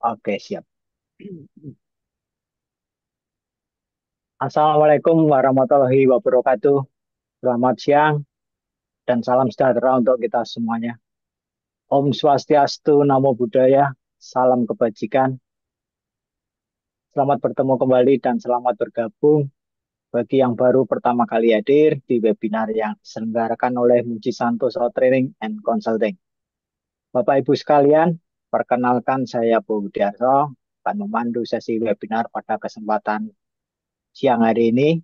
Oke, siap. Assalamualaikum warahmatullahi wabarakatuh. Selamat siang dan salam sejahtera untuk kita semuanya. Om Swastiastu, Namo Buddhaya, salam kebajikan. Selamat bertemu kembali dan selamat bergabung bagi yang baru pertama kali hadir di webinar yang diselenggarakan oleh Muji Santoso Training and Consulting. Bapak Ibu sekalian, perkenalkan saya Budiarto, akan memandu sesi webinar pada kesempatan siang hari ini.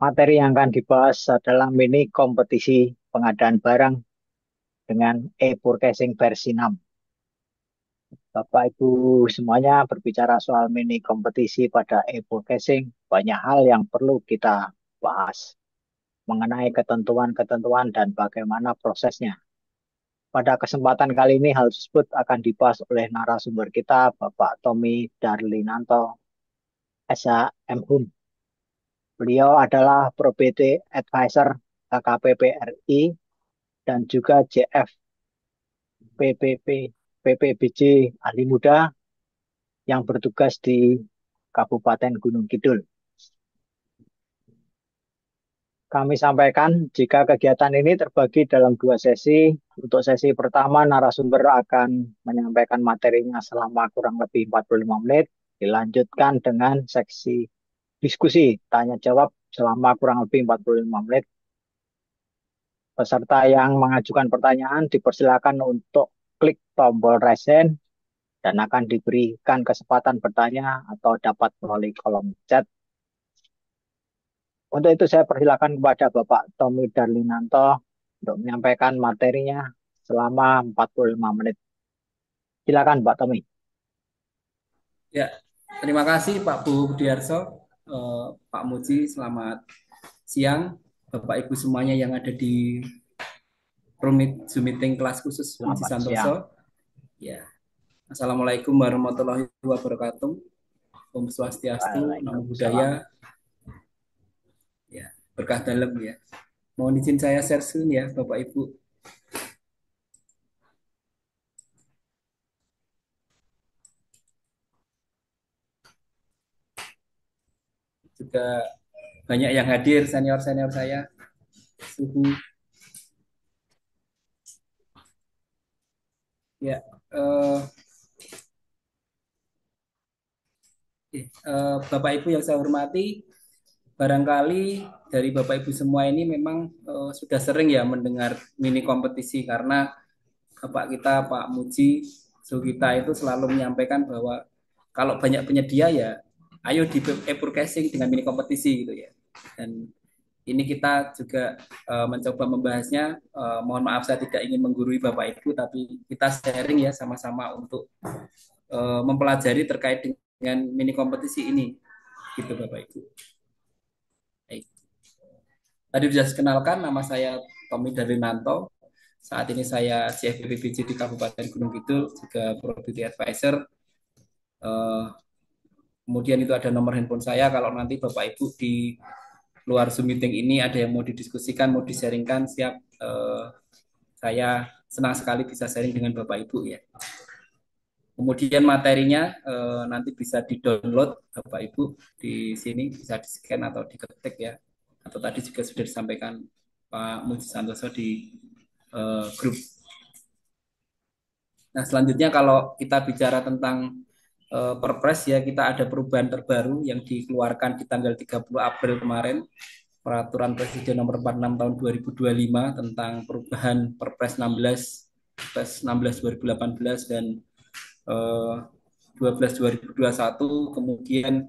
Materi yang akan dibahas adalah mini kompetisi pengadaan barang dengan e-purchasing versi 6. Bapak Ibu semuanya berbicara soal mini kompetisi pada e-purchasing, banyak hal yang perlu kita bahas mengenai ketentuan-ketentuan dan bagaimana prosesnya. Pada kesempatan kali ini hal tersebut akan dibahas oleh narasumber kita, Bapak Tommy Darlinanto, SHM. Beliau adalah Probate Advisor KKPPRI dan juga JF PPP PPBJ Ahli Muda yang bertugas di Kabupaten Gunung Kidul. Kami sampaikan jika kegiatan ini terbagi dalam dua sesi. Untuk sesi pertama, narasumber akan menyampaikan materinya selama kurang lebih 45 menit. Dilanjutkan dengan seksi diskusi tanya jawab selama kurang lebih 45 menit. Peserta yang mengajukan pertanyaan dipersilakan untuk klik tombol raise hand dan akan diberikan kesempatan bertanya atau dapat melalui kolom chat. Untuk itu saya persilakan kepada Bapak Tommy Darlinanto untuk menyampaikan materinya selama 45 menit. Silakan Pak Tommy. Ya, terima kasih Pak Budiarso, Pak Muji, selamat siang, Bapak Ibu semuanya yang ada di Zoom meeting kelas khusus Muji Selamat siang. Santoso. Ya, Assalamualaikum warahmatullahi wabarakatuh. Om Swastiastu, Namo Waalaikumsalam. Buddhaya, ya, berkah dalam ya. Mohon izin saya share screen ya, Bapak Ibu. Juga banyak yang hadir, senior-senior saya. Suhu, ya. eh, Bapak Ibu yang saya hormati, barangkali dari Bapak Ibu semua ini memang sudah sering ya mendengar mini kompetisi karena Bapak kita Pak Muji Sugita itu selalu menyampaikan bahwa kalau banyak penyedia ya ayo di e-purchasing dengan mini kompetisi gitu ya. Dan ini kita juga mencoba membahasnya. Mohon maaf saya tidak ingin menggurui Bapak Ibu tapi kita sharing ya sama-sama untuk mempelajari terkait dengan mini kompetisi ini gitu Bapak Ibu. Baik. Tadi sudah dikenalkan, nama saya Tommy Darlinanto. Saat ini saya CFBPBJ di Kabupaten Gunung Kidul, juga Property Advisor. Eh, Kemudian itu ada nomor handphone saya. Kalau nanti Bapak Ibu di luar Zoom meeting ini ada yang mau didiskusikan, mau di-sharingkan, siap. Saya senang sekali bisa sharing dengan Bapak Ibu ya. Kemudian materinya nanti bisa di-download Bapak Ibu di sini, bisa di-scan atau diketik ya. Atau tadi juga sudah disampaikan Pak Muji Santoso di grup. Nah, selanjutnya kalau kita bicara tentang Perpres ya, kita ada perubahan terbaru yang dikeluarkan di tanggal 30 April kemarin, Peraturan Presiden nomor 46 tahun 2025 tentang perubahan Perpres 16 Perpres 16 2018 dan 12 2021. Kemudian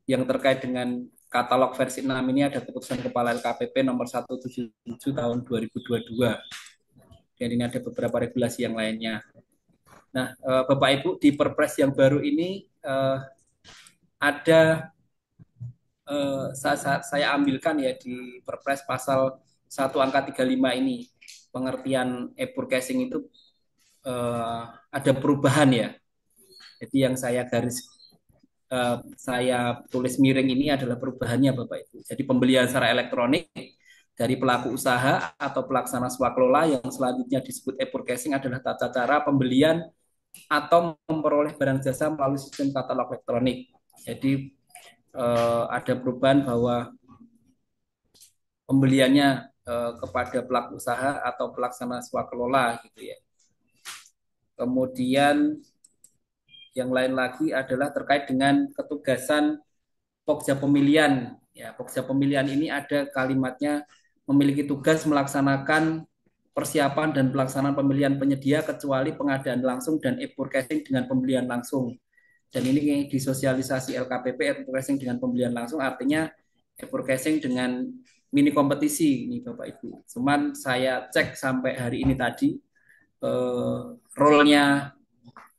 yang terkait dengan katalog versi 6 ini ada keputusan Kepala LKPP nomor 177 tahun 2022. Dan ini ada beberapa regulasi yang lainnya. Nah, Bapak Ibu di Perpres yang baru ini ada saya ambilkan ya di Perpres pasal 1 angka 35 ini pengertian e-purchasing itu ada perubahan ya. Jadi yang saya tulis miring ini adalah perubahannya Bapak Ibu. Jadi pembelian secara elektronik dari pelaku usaha atau pelaksana swakelola yang selanjutnya disebut e-purchasing adalah tata cara pembelian atau memperoleh barang jasa melalui sistem katalog elektronik. Jadi ada perubahan bahwa pembeliannya kepada pelaku usaha atau pelaksana swakelola gitu ya. Kemudian yang lain lagi adalah terkait dengan ketugasan Pokja pemilihan. Ya, Pokja pemilihan ini ada kalimatnya memiliki tugas melaksanakan persiapan dan pelaksanaan pemilihan penyedia kecuali pengadaan langsung dan e-forecasting dengan pembelian langsung. Dan ini disosialisasi LKPP e-forecasting dengan pembelian langsung artinya e-forecasting dengan mini kompetisi ini Bapak Ibu. Cuman saya cek sampai hari ini tadi role-nya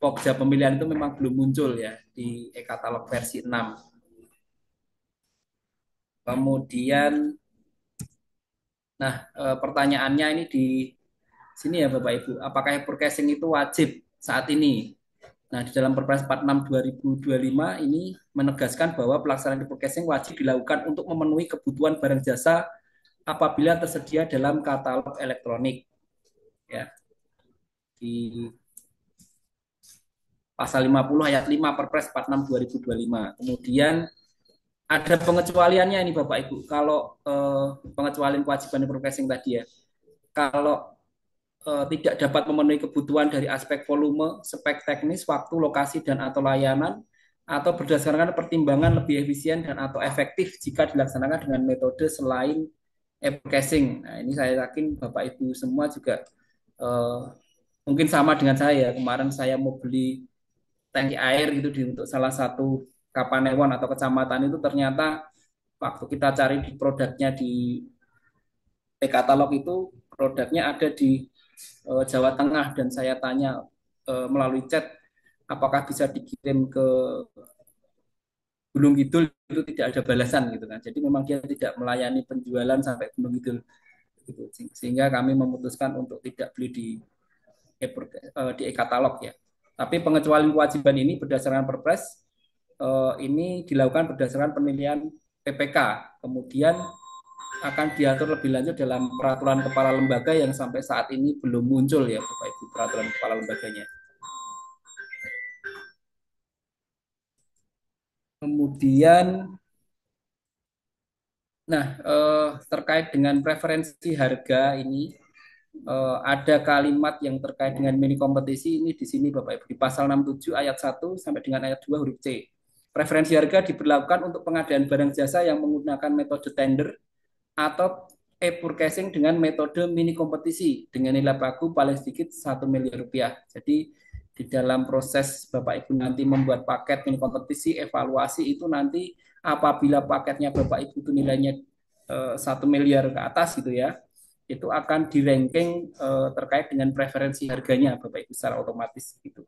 Pokja pemilihan itu memang belum muncul ya di e-katalog versi 6. Kemudian, nah pertanyaannya ini di sini ya Bapak Ibu, apakah forecasting itu wajib saat ini? Nah, di dalam Perpres 46 2025 ini menegaskan bahwa pelaksanaan forecasting wajib dilakukan untuk memenuhi kebutuhan barang jasa apabila tersedia dalam katalog elektronik. Ya, di pasal 50 ayat 5 Perpres 46 2025. Kemudian ada pengecualiannya ini Bapak Ibu. Kalau pengecualian kewajiban forecasting tadi ya. Kalau tidak dapat memenuhi kebutuhan dari aspek volume, spek teknis, waktu, lokasi, dan atau layanan, atau berdasarkan pertimbangan lebih efisien dan atau efektif jika dilaksanakan dengan metode selain e-casing. Nah, ini saya yakin Bapak Ibu semua juga eh, mungkin sama dengan saya. Kemarin saya mau beli tangki air gitu untuk salah satu Kapanewon atau kecamatan itu ternyata waktu kita cari di produknya di e-katalog itu produknya ada di Jawa Tengah dan saya tanya melalui chat apakah bisa dikirim ke Gunung Kidul itu tidak ada balasan gitu kan. Jadi memang dia tidak melayani penjualan sampai Gunung Kidul gitu. Sehingga kami memutuskan untuk tidak beli di e-katalog ya. Tapi pengecualian kewajiban ini berdasarkan Perpres ini dilakukan berdasarkan penilaian PPK. Kemudian akan diatur lebih lanjut dalam peraturan kepala lembaga yang sampai saat ini belum muncul ya Bapak Ibu peraturan kepala lembaganya. Kemudian, nah terkait dengan preferensi harga ini ada kalimat yang terkait dengan mini kompetisi ini di sini Bapak Ibu di pasal 67 ayat 1 sampai dengan ayat 2 huruf C. Preferensi harga diberlakukan untuk pengadaan barang jasa yang menggunakan metode tender atau e-purchasing dengan metode mini kompetisi dengan nilai pagu paling sedikit 1 miliar rupiah. Jadi di dalam proses Bapak Ibu nanti membuat paket mini kompetisi, evaluasi itu nanti apabila paketnya Bapak Ibu itu nilainya 1 miliar ke atas gitu ya, itu akan di ranking terkait dengan preferensi harganya Bapak Ibu secara otomatis gitu.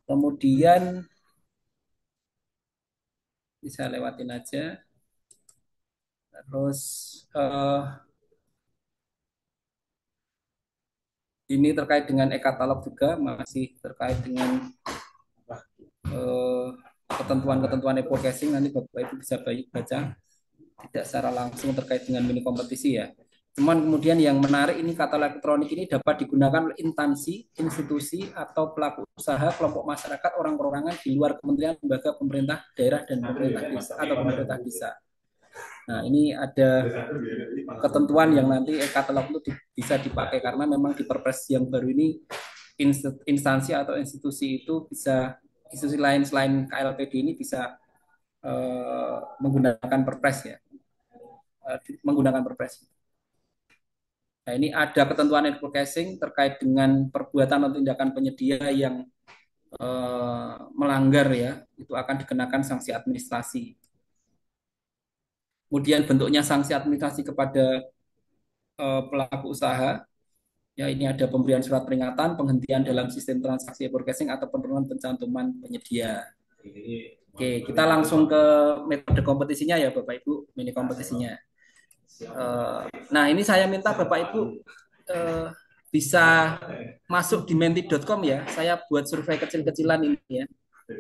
Kemudian bisa lewatin aja. Terus ini terkait dengan e-katalog juga masih terkait dengan eh, ketentuan-ketentuan e-forecasting nanti Bapak Ibu bisa baca tidak secara langsung terkait dengan mini kompetisi ya. Cuman kemudian yang menarik ini katalog elektronik ini dapat digunakan oleh instansi, institusi atau pelaku usaha, kelompok masyarakat, orang perorangan di luar kementerian, lembaga, pemerintah daerah dan pemerintah desa atau pemerintah desa. Nah, ini ada ketentuan yang nanti e-katalog itu bisa dipakai karena memang di Perpres yang baru ini instansi atau institusi itu bisa institusi lain selain KLPD ini bisa menggunakan Perpres ya, menggunakan Perpres. Nah, ini ada ketentuan advertising terkait dengan perbuatan atau tindakan penyedia yang melanggar ya, itu akan dikenakan sanksi administrasi. Kemudian bentuknya sanksi administrasi kepada pelaku usaha, ya ini ada pemberian surat peringatan, penghentian dalam sistem transaksi forecasting atau penurunan pencantuman penyedia. Oke, kita langsung ke metode kompetisinya ya Bapak Ibu, mini kompetisinya. Nah, ini saya minta Bapak Ibu bisa masuk di menti.com ya. Saya buat survei kecil-kecilan ini ya.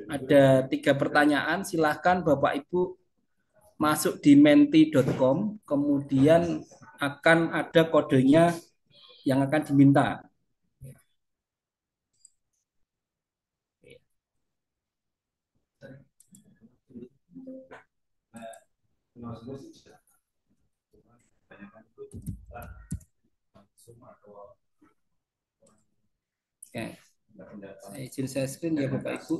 Ada 3 pertanyaan, silahkan Bapak Ibu masuk di menti.com, kemudian akan ada kodenya yang akan diminta. Ya, saya izin share screen ya Bapak Ibu.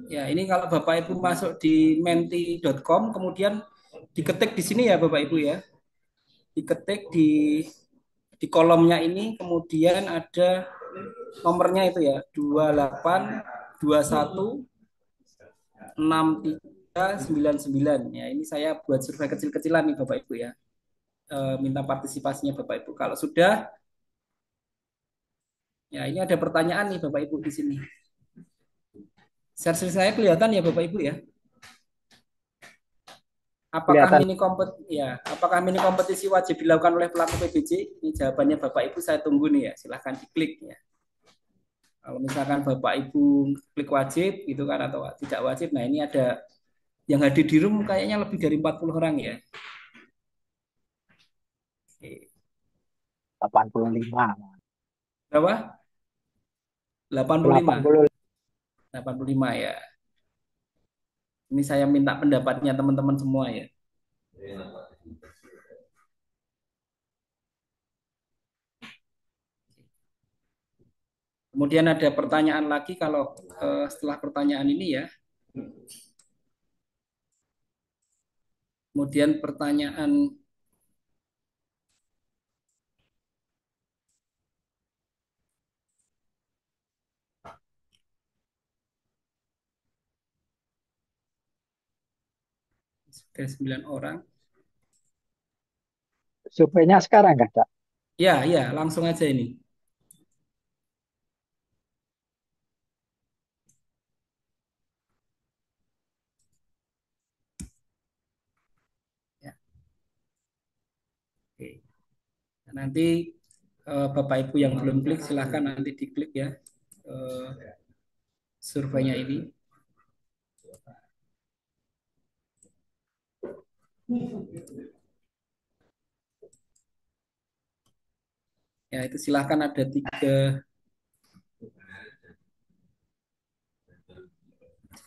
Ya, ini kalau Bapak Ibu masuk di menti.com, kemudian diketik di sini ya Bapak Ibu ya. Diketik di kolomnya ini, kemudian ada nomornya itu ya, 28216399. Ya, ini saya buat survei kecil-kecilan nih Bapak Ibu ya. Minta partisipasinya Bapak Ibu. Kalau sudah, ya ini ada pertanyaan nih Bapak Ibu di sini. Share saya kelihatan ya Bapak Ibu ya. Kelihatan. Apakah mini kompetisi wajib dilakukan oleh pelaku PBJ? Ini jawabannya Bapak Ibu saya tunggu nih ya. Silahkan diklik ya. Kalau misalkan Bapak Ibu klik wajib gitu kan atau tidak wajib, nah ini ada yang hadir di room kayaknya lebih dari 40 orang ya. Oke. 85. Berapa? 85. 85. 85 ya. Ini saya minta pendapatnya teman-teman semua ya. Kemudian ada pertanyaan lagi kalau setelah pertanyaan ini ya. Kemudian pertanyaan sudah 9 orang. Surveinya sekarang nggak ada? Ya, ya, langsung aja ini. Ya, oke. Nanti Bapak Ibu yang belum klik silahkan nanti diklik ya eh, surveinya ini. Ya itu silahkan ada tiga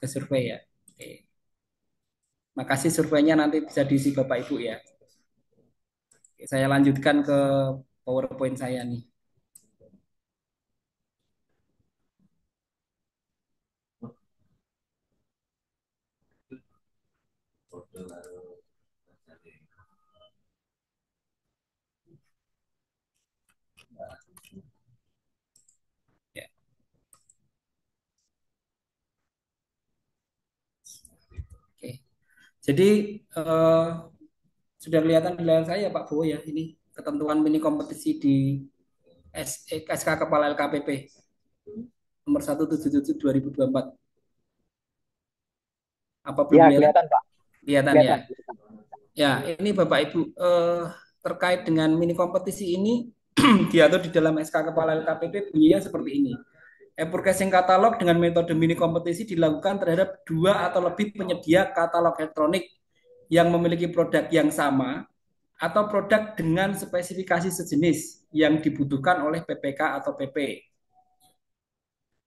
survei ya. Oke. Makasih surveinya nanti bisa diisi Bapak Ibu ya. Oke, saya lanjutkan ke PowerPoint saya nih. Ya. Oke. Jadi sudah kelihatan di layar saya Pak Bowo ya ini ketentuan mini kompetisi di SK Kepala LKPP nomor 177/2024. Apa belum Ya, kelihatan? kelihatan Pak. Kelihatan ya. Kelihatan. Ya, ini Bapak Ibu terkait dengan mini kompetisi ini diatur di dalam SK Kepala LKPP bunyinya seperti ini. E-Purchasing katalog dengan metode mini kompetisi dilakukan terhadap 2 atau lebih penyedia katalog elektronik yang memiliki produk yang sama atau produk dengan spesifikasi sejenis yang dibutuhkan oleh PPK atau PP.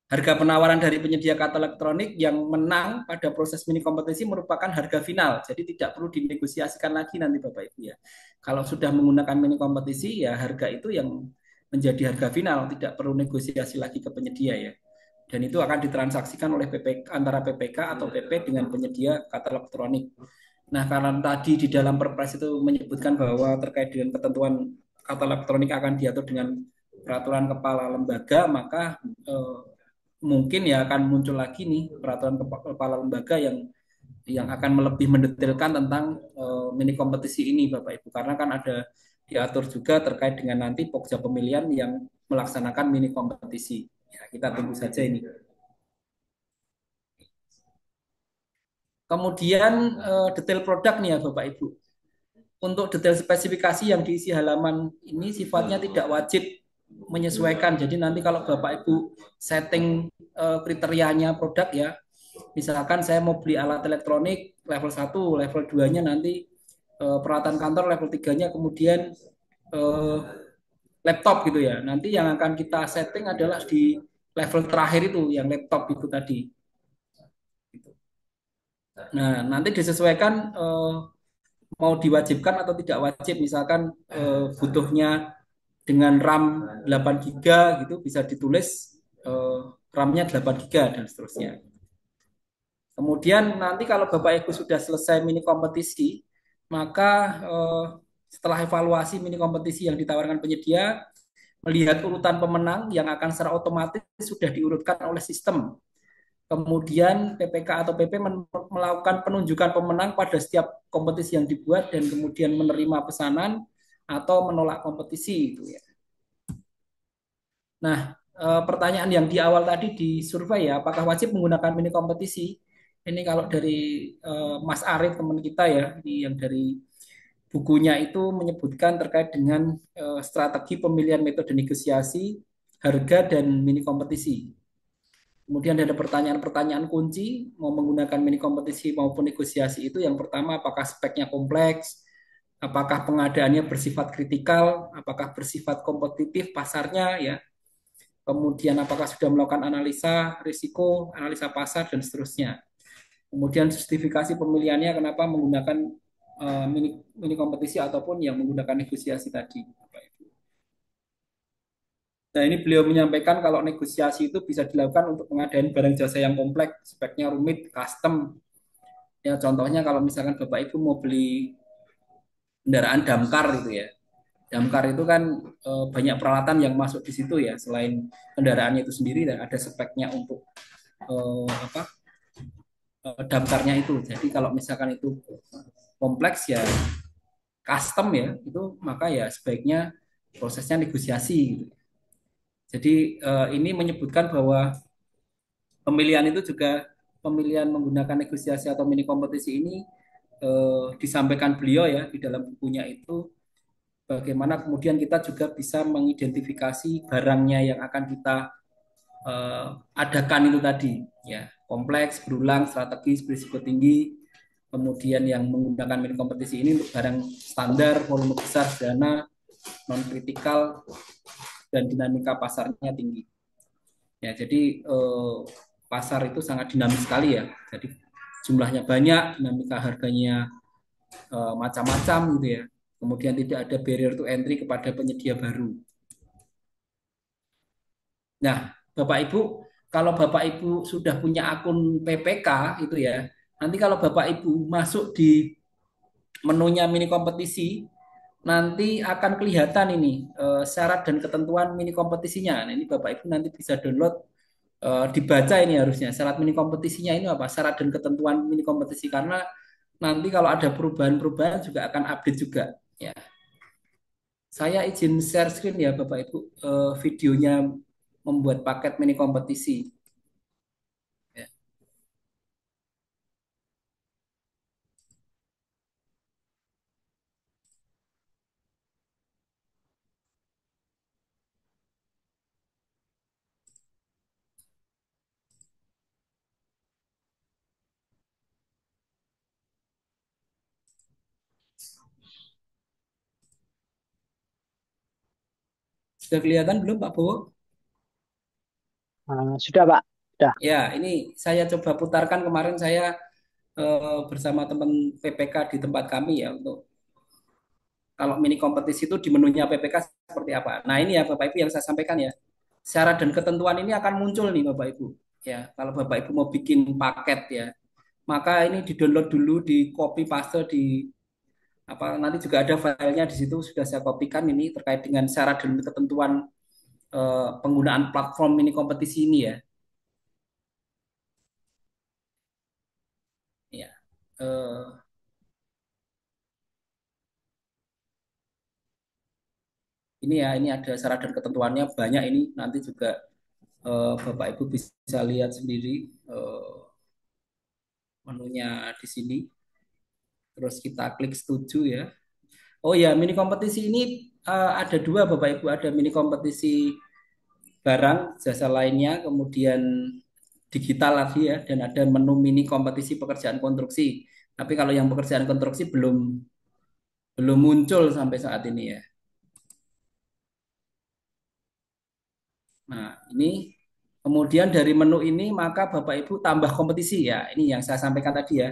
Harga penawaran dari penyedia katalog elektronik yang menang pada proses mini kompetisi merupakan harga final, jadi tidak perlu dinegosiasikan lagi nanti Bapak Ibu ya. Kalau sudah menggunakan mini kompetisi ya harga itu yang menjadi harga final, tidak perlu negosiasi lagi ke penyedia ya. Dan itu akan ditransaksikan oleh antara PPK atau PP dengan penyedia katalog elektronik. Nah, karena tadi di dalam Perpres itu menyebutkan bahwa terkait dengan ketentuan katalog elektronik akan diatur dengan peraturan kepala lembaga, maka mungkin ya akan muncul lagi nih peraturan kepala lembaga yang akan lebih mendetailkan tentang mini kompetisi ini Bapak Ibu karena kan ada diatur juga terkait dengan nanti pokja pemilihan yang melaksanakan mini kompetisi. Ya, kita tunggu saja ini. Kemudian detail produk nih ya Bapak Ibu. Untuk detail spesifikasi yang diisi halaman ini sifatnya tidak wajib menyesuaikan. Jadi nanti kalau Bapak Ibu setting kriterianya produk ya, Misalkan saya mau beli alat elektronik level 1, level 2-nya nanti peralatan kantor, level 3-nya kemudian eh, laptop gitu ya. Nanti yang akan kita setting adalah di level terakhir itu, yang laptop itu tadi. Nah, nanti disesuaikan mau diwajibkan atau tidak wajib. Misalkan butuhnya dengan RAM 8 giga gitu bisa ditulis RAM-nya 8 giga dan seterusnya. Kemudian nanti kalau Bapak Ibu sudah selesai mini kompetisi, maka setelah evaluasi mini kompetisi yang ditawarkan penyedia, melihat urutan pemenang yang akan secara otomatis sudah diurutkan oleh sistem. Kemudian PPK atau PP melakukan penunjukan pemenang pada setiap kompetisi yang dibuat dan kemudian menerima pesanan atau menolak kompetisi itu ya. Nah, pertanyaan yang di awal tadi di survei ya, apakah wajib menggunakan mini kompetisi? Ini kalau dari Mas Arief teman kita ya, yang dari bukunya itu menyebutkan terkait dengan strategi pemilihan metode negosiasi, harga dan mini kompetisi. Kemudian ada pertanyaan-pertanyaan kunci mau menggunakan mini kompetisi maupun negosiasi itu yang pertama apakah speknya kompleks, apakah pengadaannya bersifat kritikal, apakah bersifat kompetitif pasarnya ya. Kemudian apakah sudah melakukan analisa risiko, analisa pasar dan seterusnya. Kemudian justifikasi pemilihannya kenapa menggunakan mini kompetisi ataupun yang menggunakan negosiasi tadi. Nah, ini beliau menyampaikan kalau negosiasi itu bisa dilakukan untuk pengadaan barang jasa yang kompleks, speknya rumit, custom. Ya, contohnya kalau misalkan Bapak Ibu mau beli kendaraan damkar gitu ya. Damkar itu kan banyak peralatan yang masuk di situ ya, selain kendaraannya itu sendiri dan ada speknya untuk apa damkarnya itu. Jadi kalau misalkan itu kompleks ya custom ya, itu maka ya sebaiknya prosesnya negosiasi gitu. Jadi ini menyebutkan bahwa pemilihan itu juga pemilihan menggunakan negosiasi atau mini kompetisi ini disampaikan beliau ya di dalam bukunya itu bagaimana kemudian kita juga bisa mengidentifikasi barangnya yang akan kita adakan itu tadi ya kompleks berulang strategis berisiko tinggi kemudian yang menggunakan mini kompetisi ini untuk barang standar volume besar sederhana non kritikal dan dinamika pasarnya tinggi. Ya, jadi pasar itu sangat dinamis sekali ya. Jadi jumlahnya banyak, dinamika harganya macam-macam gitu ya. Kemudian tidak ada barrier to entry kepada penyedia baru. Nah, Bapak Ibu, kalau Bapak Ibu sudah punya akun PPK itu ya, nanti kalau Bapak Ibu masuk di menunya mini kompetisi, nanti akan kelihatan ini syarat dan ketentuan mini kompetisinya. Nah, ini Bapak Ibu nanti bisa download dibaca ini harusnya syarat mini kompetisinya ini apa syarat dan ketentuan mini kompetisi karena nanti kalau ada perubahan-perubahan juga akan update juga ya saya izin share screen ya Bapak Ibu videonya membuat paket mini kompetisi ya. Sudah kelihatan belum Pak Bowo? Sudah, Pak. Sudah. Ya ini saya coba putarkan kemarin saya bersama teman PPK di tempat kami ya untuk kalau mini kompetisi itu di menunya PPK seperti apa. Nah ini ya Bapak Ibu yang saya sampaikan ya. Syarat dan ketentuan ini akan muncul nih Bapak Ibu. Ya, kalau Bapak Ibu mau bikin paket ya, maka ini di-download dulu, di copy paste di apa nanti juga ada filenya di situ sudah saya kopikan ini terkait dengan syarat dan ketentuan penggunaan platform mini kompetisi ini ya. Ya. Eh, ini ya, ini ada syarat dan ketentuannya banyak ini nanti juga Bapak Ibu bisa lihat sendiri menunya di sini. Terus kita klik setuju ya. Oh ya, mini kompetisi ini ada dua Bapak Ibu, ada mini kompetisi barang, jasa lainnya, kemudian digital lagi ya, dan ada menu mini kompetisi pekerjaan konstruksi. Tapi kalau yang pekerjaan konstruksi belum belum muncul sampai saat ini ya. Nah, ini kemudian dari menu ini maka Bapak Ibu tambah kompetisi ya. Ini yang saya sampaikan tadi ya.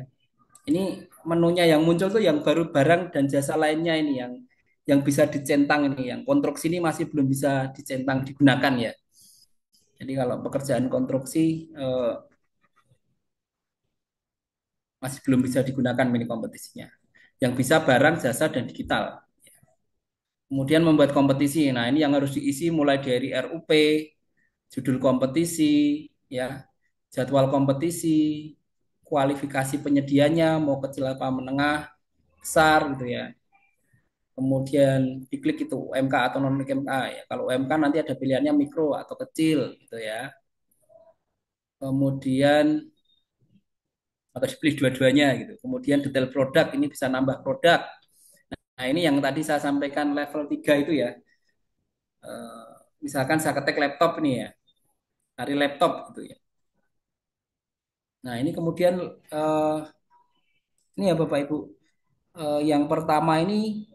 Ini menunya yang muncul tuh yang baru barang dan jasa lainnya ini yang bisa dicentang ini, yang konstruksi ini masih belum bisa dicentang digunakan ya. Jadi kalau pekerjaan konstruksi masih belum bisa digunakan mini kompetisinya. Yang bisa barang, jasa dan digital. Kemudian membuat kompetisi. Nah, ini yang harus diisi mulai dari RUP, judul kompetisi, ya, jadwal kompetisi, kualifikasi penyedianya, mau kecil apa menengah, besar gitu ya. Kemudian diklik itu UMK atau non UMK ya. Kalau UMK nanti ada pilihannya mikro atau kecil gitu ya. Kemudian atau dipilih dua-duanya gitu. Kemudian detail produk ini bisa nambah produk. Nah, ini yang tadi saya sampaikan level 3 itu ya. Eh, Misalkan saya ketik laptop nih ya, cari laptop gitu ya. Nah, ini kemudian eh, ini ya Bapak Ibu. Yang pertama ini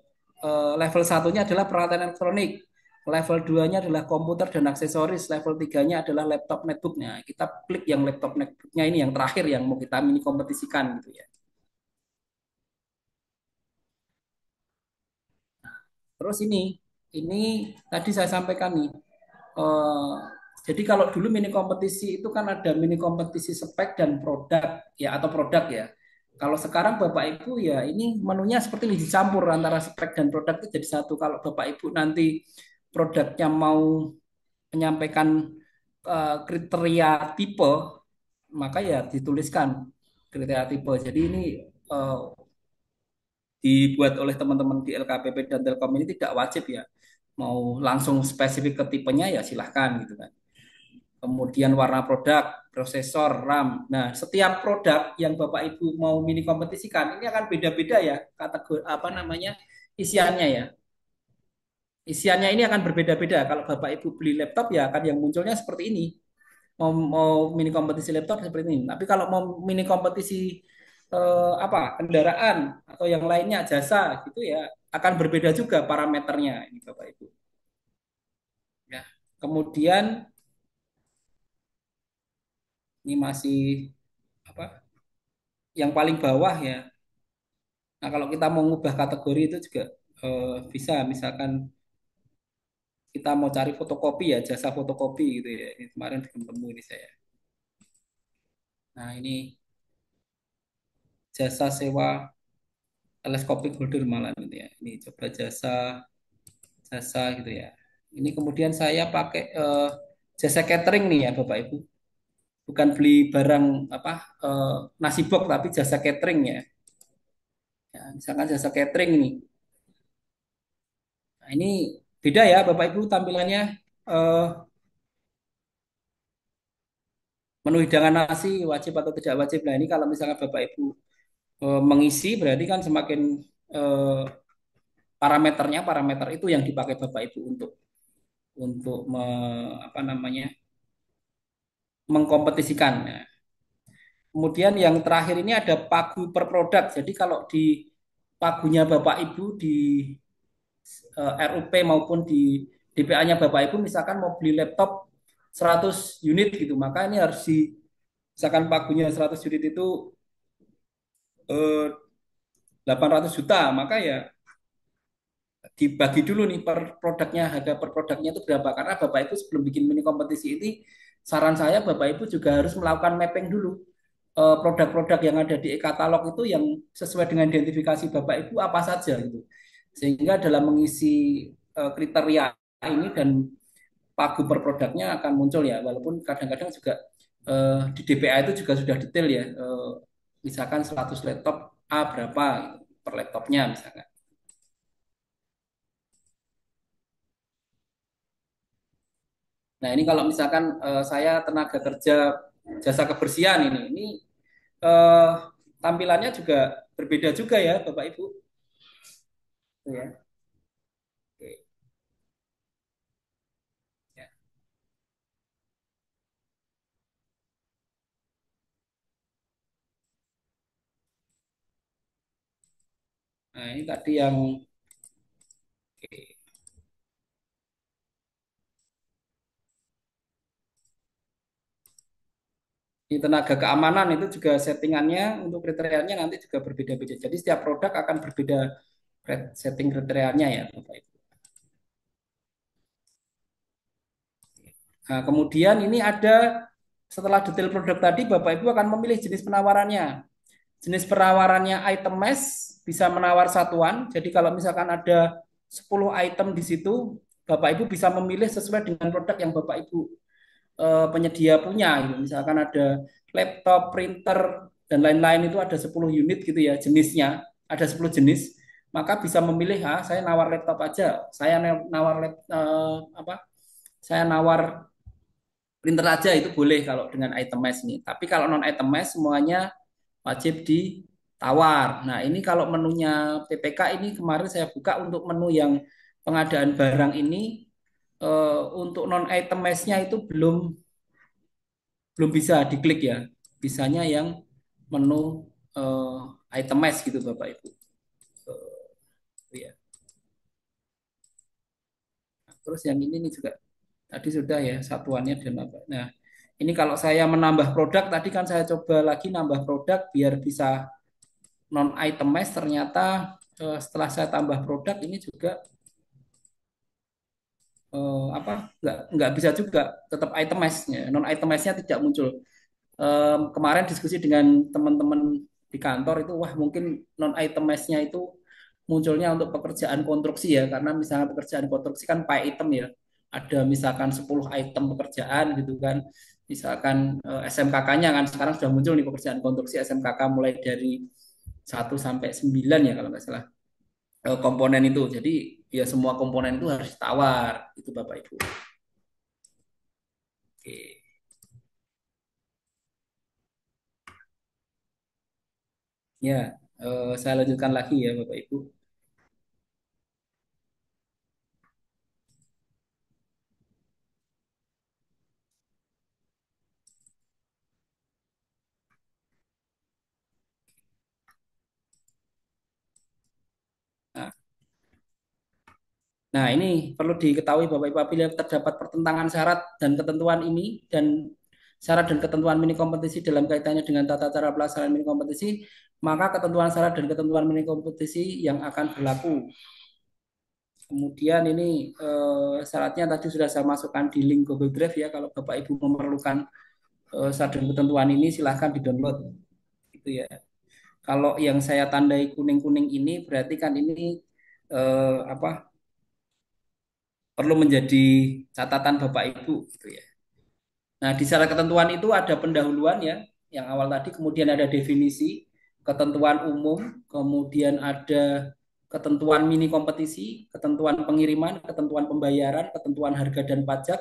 level satunya adalah peralatan elektronik. Level 2-nya adalah komputer dan aksesoris. Level 3-nya adalah laptop netbooknya. Kita klik yang laptop netbooknya ini yang terakhir yang mau kita mini kompetisikan gitu ya. Terus ini tadi saya sampaikan nih. eh, jadi kalau dulu mini kompetisi itu kan ada mini kompetisi spek dan produk ya atau produk ya. Kalau sekarang Bapak Ibu ya ini menunya seperti ini dicampur antara spek dan produk itu jadi satu. Kalau Bapak Ibu nanti produknya mau menyampaikan kriteria tipe maka ya dituliskan kriteria tipe. Jadi ini eh, dibuat oleh teman-teman di LKPP dan Telkom ini tidak wajib ya. Mau langsung spesifik ke tipenya ya silahkan gitu kan. Kemudian warna produk, prosesor, RAM. Nah, setiap produk yang Bapak Ibu mau mini kompetisikan ini akan beda-beda ya kategori apa namanya isiannya ya. Isiannya ini akan berbeda-beda. Kalau Bapak Ibu beli laptop ya akan yang munculnya seperti ini. Mau mini kompetisi laptop seperti ini. Tapi kalau mau mini kompetisi apa kendaraan atau yang lainnya jasa gitu ya akan berbeda juga parameternya ini Bapak Ibu. Ya. Kemudian ini masih apa? Yang paling bawah ya. Nah, kalau kita mau ngubah kategori itu juga bisa misalkan kita mau cari fotokopi ya, jasa fotokopi gitu ya. Ini kemarin ketemu ini saya. Nah, ini jasa sewa teleskopik holder malam gitu ya. Ini coba jasa gitu ya. Ini kemudian saya pakai jasa catering nih ya Bapak Ibu. Bukan beli barang apa nasi box tapi jasa catering ya. Ya, misalkan jasa catering ini. Nah, ini beda ya Bapak Ibu tampilannya eh, menu hidangan nasi wajib atau tidak wajib. Nah, ini kalau misalkan Bapak Ibu mengisi berarti kan semakin eh, parameter itu yang dipakai Bapak Ibu untuk apa namanya mengkompetisikan. Nah, kemudian yang terakhir ini ada pagu per produk. Jadi kalau di pagunya Bapak Ibu di RUP maupun di DPA-nya Bapak Ibu misalkan mau beli laptop 100 unit gitu, maka ini harus di misalkan pagunya 100 unit itu 800 juta, maka ya dibagi dulu nih per produknya, harga per produknya itu berapa. Karena Bapak Ibu sebelum bikin mini kompetisi ini, saran saya Bapak Ibu juga harus melakukan mapping dulu produk-produk yang ada di e-katalog itu yang sesuai dengan identifikasi Bapak Ibu apa saja gitu. Sehingga dalam mengisi kriteria ini dan pagu per produknya akan muncul ya. Walaupun kadang-kadang juga di DPA itu juga sudah detail ya. Misalkan 100 laptop A berapa gitu, per laptopnya misalkan. Nah, ini kalau misalkan saya tenaga kerja jasa kebersihan ini eh, tampilannya juga berbeda juga ya, Bapak Ibu. Tuh ya. Oke. Ya. Nah, ini tadi yang oke. Di tenaga keamanan itu juga settingannya untuk kriterianya nanti juga berbeda-beda. Jadi setiap produk akan berbeda setting kriterianya ya, Bapak Ibu. Nah, kemudian ini ada setelah detail produk tadi, Bapak Ibu akan memilih jenis penawarannya. Jenis penawarannya item mesh bisa menawar satuan. Jadi kalau misalkan ada 10 item di situ, Bapak Ibu bisa memilih sesuai dengan produk yang Bapak Ibu penyedia punya gitu. Misalkan ada laptop, printer dan lain-lain itu ada 10 unit gitu ya jenisnya, ada 10 jenis, maka bisa memilih saya nawar laptop aja, saya nawar apa? Saya nawar printer aja itu boleh kalau dengan item mesh ini. Tapi kalau non item mesh semuanya wajib ditawar. Nah, ini kalau menunya PPK ini kemarin saya buka untuk menu yang pengadaan barang ini untuk non item mesh-nya itu belum belum bisa diklik ya. Bisanya yang menu item mesh gitu Bapak Ibu. Ya. Terus yang ini nih juga tadi sudah ya satuannya dan apa. Nah, ini kalau saya menambah produk tadi kan saya coba lagi nambah produk biar bisa non item mesh ternyata setelah saya tambah produk ini juga apa nggak bisa juga tetap item mesh-nya non item mesh-nya tidak muncul. Kemarin diskusi dengan teman-teman di kantor itu wah mungkin non item mesh-nya itu munculnya untuk pekerjaan konstruksi ya karena misalnya pekerjaan konstruksi kan by item ya ada misalkan 10 item pekerjaan gitu kan misalkan SMKK-nya kan sekarang sudah muncul nih pekerjaan konstruksi SMKK mulai dari 1 sampai 9 ya kalau nggak salah komponen itu jadi ya semua komponen itu harus ditawar itu Bapak Ibu. Oke. Ya, saya lanjutkan lagi ya Bapak Ibu. Nah, Nah, ini perlu diketahui Bapak Ibu apabila terdapat pertentangan syarat dan ketentuan ini dan syarat dan ketentuan mini kompetisi dalam kaitannya dengan tata cara pelaksanaan mini kompetisi, maka ketentuan syarat dan ketentuan mini kompetisi yang akan berlaku. Kemudian ini syaratnya tadi sudah saya masukkan di link Google Drive ya. Kalau Bapak Ibu memerlukan syarat dan ketentuan ini silahkan di-download gitu ya. Kalau yang saya tandai kuning-kuning ini berarti kan ini apa perlu menjadi catatan Bapak Ibu gitu ya. Nah, di syarat ketentuan itu ada pendahuluan ya, yang awal tadi, kemudian ada definisi, ketentuan umum, kemudian ada ketentuan mini kompetisi, ketentuan pengiriman, ketentuan pembayaran, ketentuan harga dan pajak,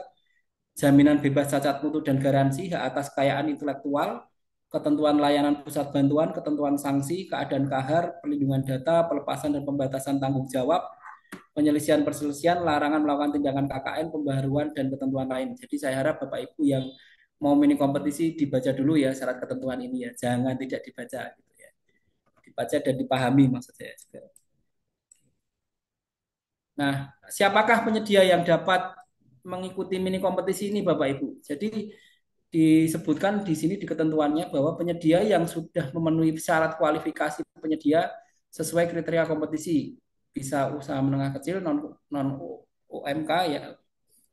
jaminan bebas cacat mutu dan garansi, hak atas kekayaan intelektual, ketentuan layanan pusat bantuan, ketentuan sanksi, keadaan kahar, perlindungan data, pelepasan dan pembatasan tanggung jawab, penyelesaian perselisihan, larangan melakukan tindakan KKN, pembaharuan, dan ketentuan lain. Jadi saya harap Bapak Ibu yang mau mini kompetisi dibaca dulu ya syarat ketentuan ini ya. Jangan tidak dibaca gitu ya. Dibaca dan dipahami maksud saya juga. Nah, siapakah penyedia yang dapat mengikuti mini kompetisi ini Bapak Ibu? Jadi disebutkan di sini di ketentuannya bahwa penyedia yang sudah memenuhi syarat kualifikasi penyedia sesuai kriteria kompetisi bisa usaha menengah kecil non UMK ya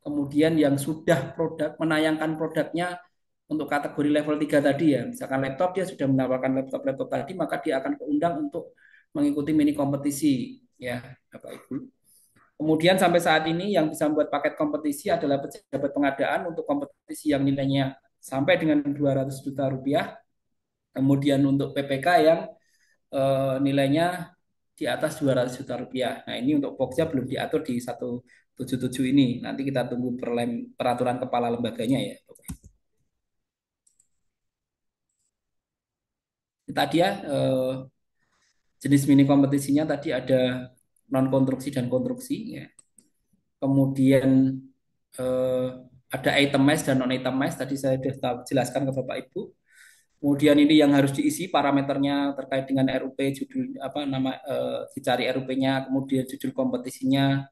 kemudian yang sudah produk menayangkan produknya untuk kategori level 3 tadi ya misalkan laptop dia sudah menawarkan laptop tadi maka dia akan keundang untuk mengikuti mini kompetisi ya Bapak Ibu. Kemudian sampai saat ini yang bisa membuat paket kompetisi adalah pejabat pengadaan untuk kompetisi yang nilainya sampai dengan 200 juta rupiah. Kemudian untuk PPK yang nilainya di atas 200 juta rupiah. Nah ini untuk Pokja belum diatur di 177 ini. Nanti kita tunggu peraturan kepala lembaganya ya. Tadi ya jenis mini kompetisinya tadi ada non konstruksi dan konstruksi ya. Kemudian eh, ada item mesh dan non item mesh tadi saya sudah jelaskan ke Bapak Ibu. Kemudian ini yang harus diisi parameternya terkait dengan RUP, judul apa nama dicari RUP-nya, kemudian judul kompetisinya,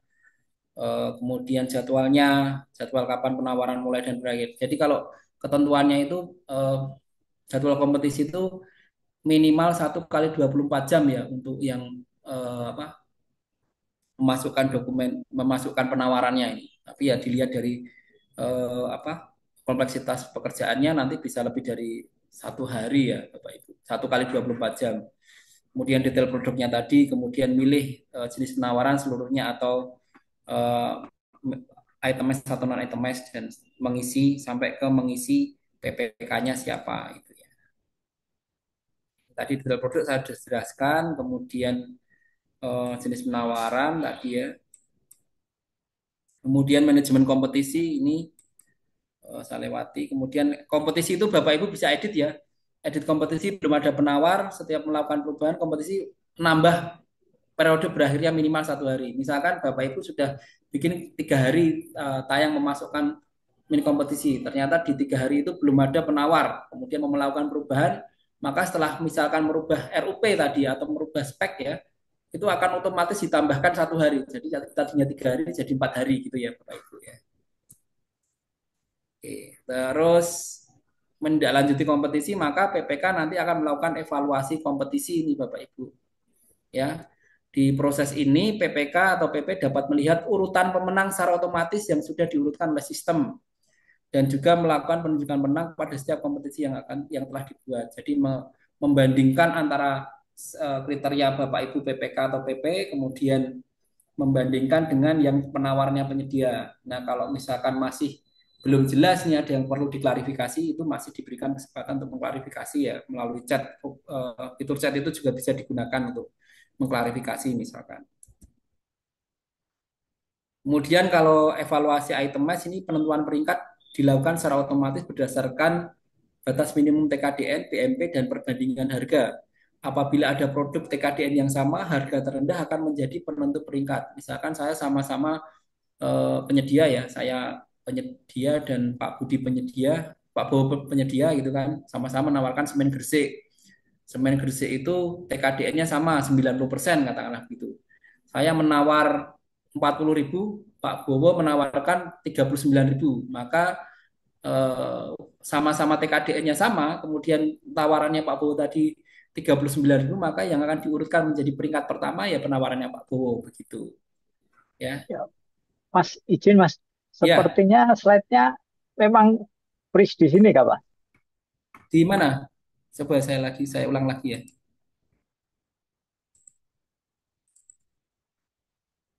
kemudian jadwalnya, jadwal kapan penawaran mulai dan berakhir. Jadi kalau ketentuannya itu jadwal kompetisi itu minimal 1 kali 24 jam ya untuk yang apa memasukkan dokumen, memasukkan penawarannya ini. Tapi ya dilihat dari apa kompleksitas pekerjaannya nanti bisa lebih dari 1 hari ya Bapak Ibu. 1 kali 24 jam. Kemudian detail produknya tadi, kemudian milih jenis penawaran seluruhnya atau items atau non items dan mengisi sampai ke mengisi PPK-nya siapa itu ya. Tadi detail produk saya sudah jelaskan, kemudian jenis penawaran tadi ya. Kemudian manajemen kompetisi ini saya lewati. Kemudian kompetisi itu Bapak Ibu bisa edit ya. Edit kompetisi belum ada penawar, setiap melakukan perubahan kompetisi nambah periode berakhirnya minimal 1 hari. Misalkan Bapak Ibu sudah bikin 3 hari tayang memasukkan mini kompetisi, ternyata di 3 hari itu belum ada penawar, kemudian mau melakukan perubahan, maka setelah misalkan merubah RUP tadi atau merubah spek ya, itu akan otomatis ditambahkan 1 hari. Jadi tadinya 3 hari jadi 4 hari gitu ya Bapak Ibu ya. Oke, terus menindaklanjuti kompetisi maka PPK nanti akan melakukan evaluasi kompetisi ini Bapak Ibu. Ya. Di proses ini PPK atau PP dapat melihat urutan pemenang secara otomatis yang sudah diurutkan oleh sistem dan juga melakukan penunjukan menang pada setiap kompetisi yang telah dibuat. Jadi membandingkan antara kriteria Bapak Ibu PPK atau PP kemudian membandingkan dengan yang penawarnya penyedia. Nah, kalau misalkan masih belum jelas nih ada yang perlu diklarifikasi itu masih diberikan kesempatan untuk mengklarifikasi ya melalui chat. Fitur chat itu juga bisa digunakan untuk mengklarifikasi misalkan. Kemudian kalau evaluasi item match ini penentuan peringkat dilakukan secara otomatis berdasarkan batas minimum TKDN, BMP, dan perbandingan harga. Apabila ada produk TKDN yang sama, harga terendah akan menjadi penentu peringkat. Misalkan saya sama-sama penyedia ya, saya penyedia dan Pak Budi penyedia, Pak Bowo penyedia gitu kan, sama-sama menawarkan semen Gresik. Semen Gresik itu TKDN-nya sama 90% katakanlah gitu. Saya menawar 40.000, Pak Bowo menawarkan 39.000, maka eh, sama-sama TKDN-nya sama, kemudian tawarannya Pak Bowo tadi 39.000, maka yang akan diurutkan menjadi peringkat pertama ya penawarannya Pak Bowo begitu ya. Ya, Mas, izin Mas, Ya, sepertinya slide-nya memang freeze di sini, Kak, Pak? di mana? Coba saya ulang lagi ya.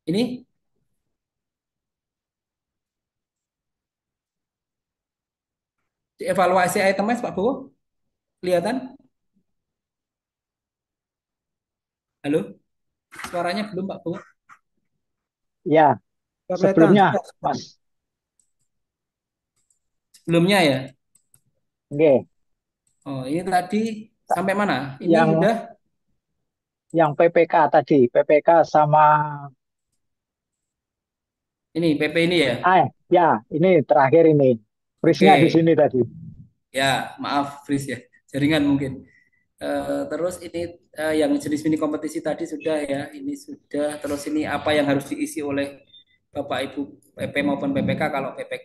Ini di evaluasi itemnya Pak Bowo kelihatan? Halo, suaranya belum Pak Bowo? Ya, Nggak kelihatan. sebelumnya, Mas. Sebelumnya ya. Oke, Oh, ini tadi sampai mana? Ini yang udah yang PPK tadi, PPK sama ini PP ini ya. ya, ini terakhir ini. Freeze-nya di Oke. sini tadi. Ya, maaf, Fris ya. Jaringan mungkin. Terus ini yang jenis mini kompetisi tadi sudah ya. Ini sudah. Terus ini apa yang harus diisi oleh Bapak Ibu PP maupun PPK.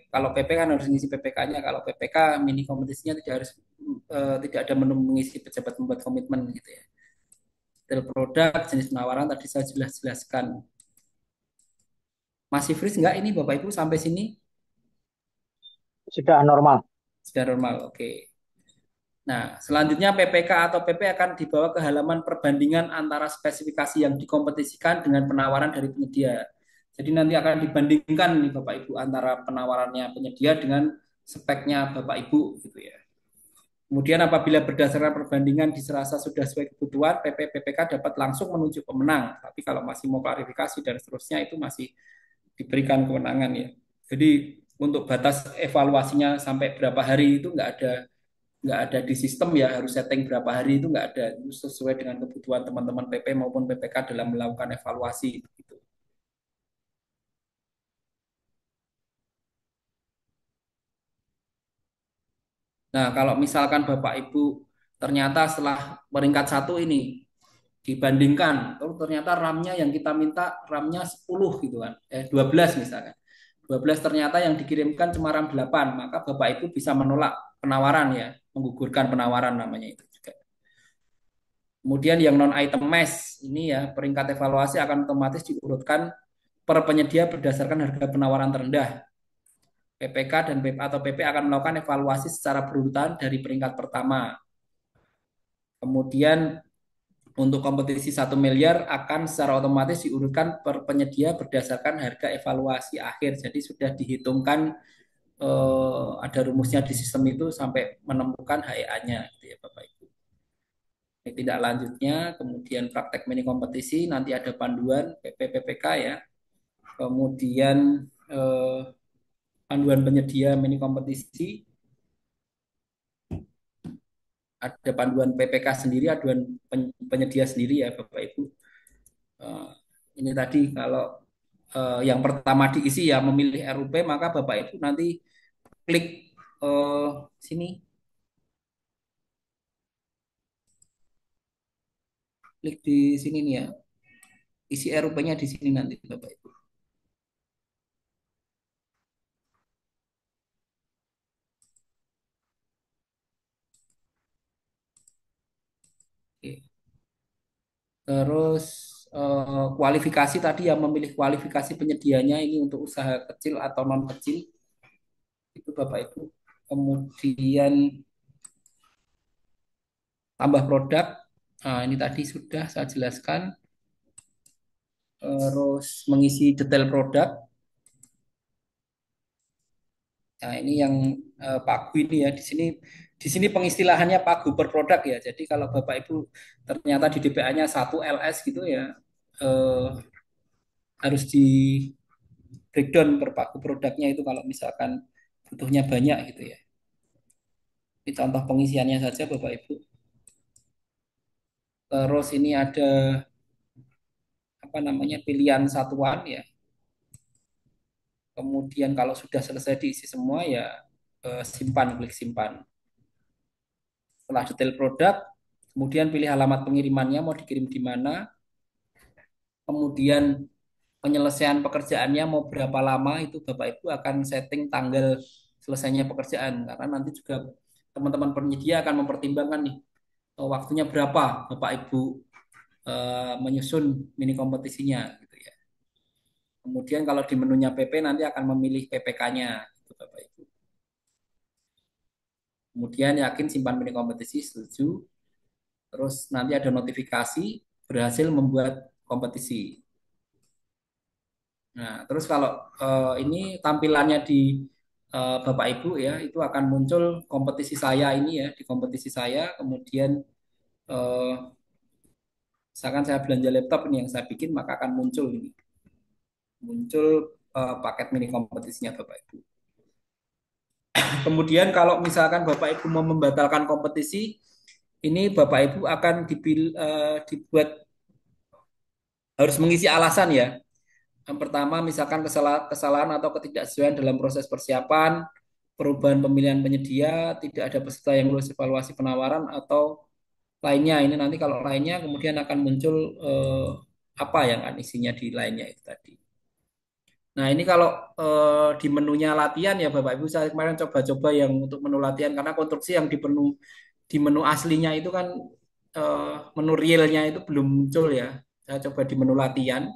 Kalau PP kan harus mengisi PPK-nya. Kalau PPK mini kompetisinya tidak harus tidak ada menu mengisi pejabat membuat komitmen gitu ya. Detail produk, jenis penawaran tadi saya jelaskan. Masih Fris nggak ini Bapak Ibu sampai sini? Sudah normal. Sudah normal. Oke. Nah, selanjutnya PPK atau PP akan dibawa ke halaman perbandingan antara spesifikasi yang dikompetisikan dengan penawaran dari penyedia. Jadi nanti akan dibandingkan nih Bapak Ibu antara penawarannya penyedia dengan speknya Bapak Ibu gitu ya. Kemudian apabila berdasarkan perbandingan dirasa sudah sesuai kebutuhan, PP PPK dapat langsung menunjuk pemenang. Tapi kalau masih mau klarifikasi dan seterusnya itu masih diberikan kewenangan ya. Jadi untuk batas evaluasinya sampai berapa hari itu nggak ada di sistem ya harus setting berapa hari itu nggak ada itu sesuai dengan kebutuhan teman-teman PP maupun PPK dalam melakukan evaluasi gitu. Nah kalau misalkan Bapak Ibu Ternyata setelah peringkat satu ini dibandingkan, oh, ternyata RAM-nya yang kita minta RAM-nya 10 gitu kan, 12 misalkan. 12 ternyata yang dikirimkan cuma RAM 8, maka Bapak Ibu bisa menolak penawaran ya, menggugurkan penawaran namanya itu juga. Kemudian yang non item mesh ini ya peringkat evaluasi akan otomatis diurutkan per penyedia berdasarkan harga penawaran terendah. PPK dan PP atau PP akan melakukan evaluasi secara berurutan dari peringkat pertama. Kemudian untuk kompetisi 1 miliar akan secara otomatis diurutkan per penyedia berdasarkan harga evaluasi akhir. Jadi sudah dihitungkan ada rumusnya di sistem itu sampai menemukan HEA-nya gitu ya Bapak Ibu. Tidak lanjutnya, kemudian praktek mini kompetisi, nanti ada panduan PPPPK ya. Kemudian eh, panduan penyedia mini kompetisi, ada panduan PPK sendiri, aduan penyedia sendiri ya Bapak Ibu. Eh, ini tadi kalau yang pertama diisi ya memilih RUP, maka Bapak Ibu nanti klik eh, sini, klik di sini nih ya, isi RUP-nya di sini nanti Bapak Ibu. Oke. Terus kualifikasi tadi yang memilih kualifikasi penyedianya ini untuk usaha kecil atau non kecil itu Bapak Ibu. Kemudian tambah produk. Nah, ini tadi sudah saya jelaskan. Terus mengisi detail produk. Nah, ini yang pagu ini ya di sini pengistilahannya pagu per produk ya. Jadi kalau Bapak Ibu ternyata di DPA-nya 1 LS gitu ya eh, harus di breakdown per pagu produknya itu kalau misalkan butuhnya banyak gitu ya. Ini contoh pengisiannya saja Bapak Ibu. Terus ini ada apa namanya pilihan satuan ya. Kemudian kalau sudah selesai diisi semua ya simpan, klik simpan. Setelah detail produk, kemudian pilih alamat pengirimannya mau dikirim di mana, kemudian penyelesaian pekerjaannya mau berapa lama itu Bapak Ibu akan setting tanggal selesainya pekerjaan karena nanti juga teman-teman penyedia akan mempertimbangkan nih waktunya berapa Bapak Ibu menyusun mini kompetisinya gitu ya. Kemudian kalau di menunya PP nanti akan memilih PPK-nya gitu Bapak Ibu. Kemudian yakin simpan mini kompetisi setuju. Terus nanti ada notifikasi berhasil membuat kompetisi. Nah, terus kalau ini tampilannya di Bapak Ibu ya, itu akan muncul kompetisi saya ini ya, di kompetisi saya, kemudian eh, misalkan saya belanja laptop ini yang saya bikin, maka akan muncul ini, muncul paket mini kompetisinya Bapak Ibu. Kemudian kalau misalkan Bapak Ibu mau membatalkan kompetisi, ini Bapak Ibu akan dibuat harus mengisi alasan ya. Yang pertama, misalkan kesalahan atau ketidaksesuaian dalam proses persiapan, perubahan pemilihan penyedia, tidak ada peserta yang lulus evaluasi penawaran atau lainnya. Ini nanti kalau lainnya kemudian akan muncul apa yang akan isinya di lainnya itu tadi. Nah, ini kalau di menunya latihan ya Bapak Ibu, saya kemarin coba-coba yang untuk menu latihan karena konstruksi yang di menu aslinya itu kan menu realnya itu belum muncul ya. Saya coba di menu latihan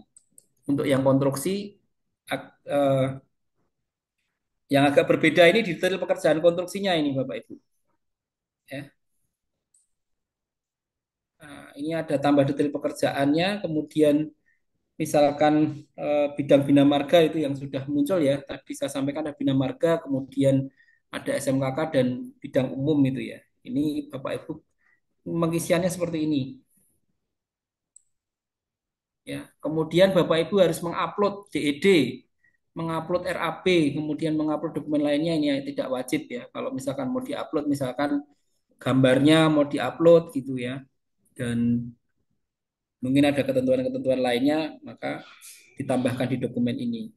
untuk yang konstruksi eh, yang agak berbeda ini detail pekerjaan konstruksinya ini Bapak Ibu. Ya. Nah, ini ada tambah detail pekerjaannya, kemudian misalkan bidang bina marga itu yang sudah muncul ya. Tadi saya sampaikan ada bina marga, kemudian ada SMKK dan bidang umum itu ya. Ini Bapak Ibu pengisiannya seperti ini. Ya, kemudian Bapak Ibu harus mengupload DED, mengupload RAP, kemudian mengupload dokumen lainnya ini yang tidak wajib ya. Kalau misalkan mau diupload, misalkan gambarnya mau diupload gitu ya, dan mungkin ada ketentuan-ketentuan lainnya, maka ditambahkan di dokumen ini.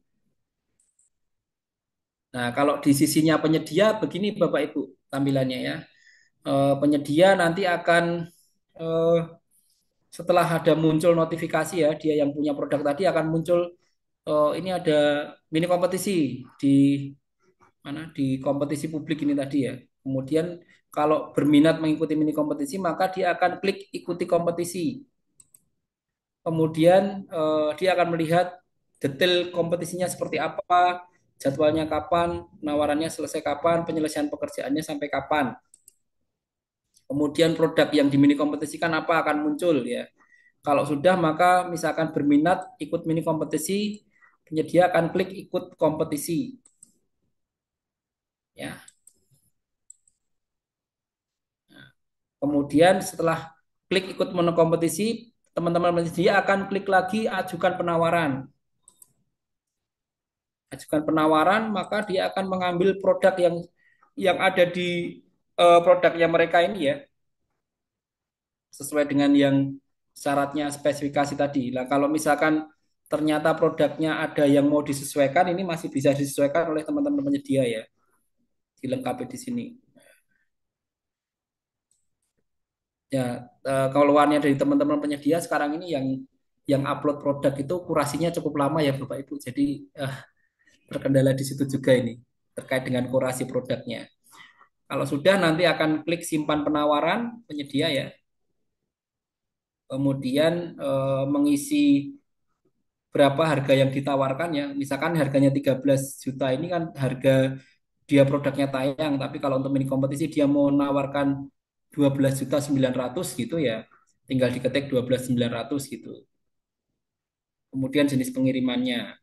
Nah, kalau di sisinya penyedia begini Bapak Ibu tampilannya ya. Penyedia nanti akan eh, setelah ada muncul notifikasi ya, dia yang punya produk tadi akan muncul ini ada mini kompetisi di mana di kompetisi publik ini tadi ya. Kemudian kalau berminat mengikuti mini kompetisi maka dia akan klik ikuti kompetisi. Kemudian dia akan melihat detail kompetisinya seperti apa, jadwalnya kapan, penawarannya selesai kapan, penyelesaian pekerjaannya sampai kapan. Kemudian produk yang di mini kompetisikan apa akan muncul ya. Kalau sudah maka misalkan berminat ikut mini kompetisi, penyedia akan klik ikut kompetisi ya. Kemudian setelah klik ikut menu kompetisi, teman-teman penyedia akan klik lagi ajukan penawaran. Ajukan penawaran, maka dia akan mengambil produk yang ada di produknya mereka ini ya, sesuai dengan yang syaratnya spesifikasi tadi. Nah, kalau misalkan ternyata produknya ada yang mau disesuaikan, ini masih bisa disesuaikan oleh teman-teman penyedia ya, dilengkapi di sini. Ya, keluarnya dari teman-teman penyedia sekarang ini yang upload produk itu kurasinya cukup lama ya Bapak Ibu. Jadi terkendala di situ juga ini terkait dengan kurasi produknya. Kalau sudah nanti akan klik simpan penawaran penyedia ya. Kemudian mengisi berapa harga yang ditawarkan ya. Misalkan harganya 13 juta ini kan harga dia produknya tayang, tapi kalau untuk mini kompetisi dia mau menawarkan 12.900.000 gitu ya. Tinggal diketik 12.900 gitu. Kemudian jenis pengirimannya.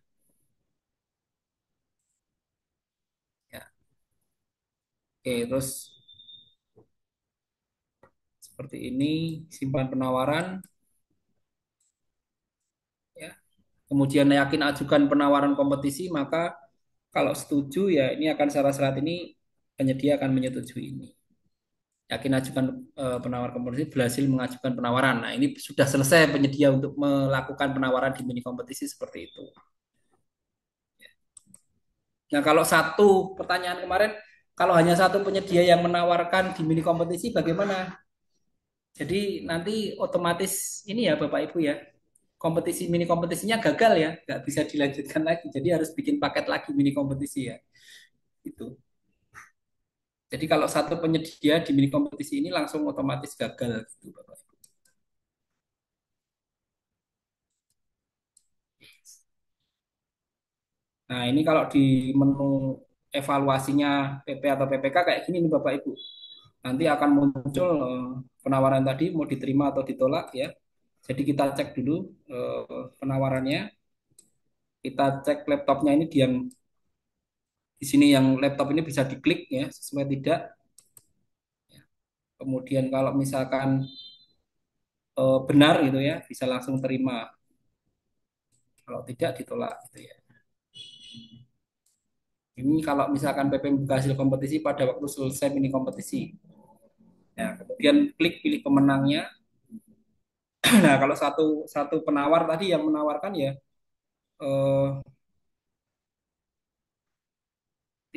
Ya. Oke, terus seperti ini simpan penawaran ya. Kemudian yakin ajukan penawaran kompetisi, maka kalau setuju ya ini akan syarat-syarat ini penyedia akan menyetujui ini. Yakin ajukan penawar kompetisi berhasil mengajukan penawaran. Nah, ini sudah selesai penyedia untuk melakukan penawaran di mini kompetisi seperti itu. Nah, kalau satu pertanyaan kemarin, kalau hanya satu penyedia yang menawarkan di mini kompetisi bagaimana? Jadi nanti otomatis ini ya Bapak Ibu ya, kompetisi mini kompetisinya gagal ya, nggak bisa dilanjutkan lagi. Jadi harus bikin paket lagi mini kompetisi ya. Itu. Jadi kalau satu penyedia di mini kompetisi ini langsung otomatis gagal gitu Bapak. Nah, ini kalau di menu evaluasinya PP atau PPK kayak gini nih Bapak Ibu. Nanti akan muncul penawaran tadi mau diterima atau ditolak ya. Jadi kita cek dulu penawarannya. Kita cek laptopnya ini di sini yang laptop ini bisa diklik ya sesuai tidak. Kemudian kalau misalkan benar gitu ya bisa langsung terima. Kalau tidak ditolak gitu ya. Ini kalau misalkan PP membuka hasil kompetisi pada waktu selesai mini kompetisi. Ya, kemudian klik pilih pemenangnya. Nah, kalau satu satu penawar tadi yang menawarkan ya eh,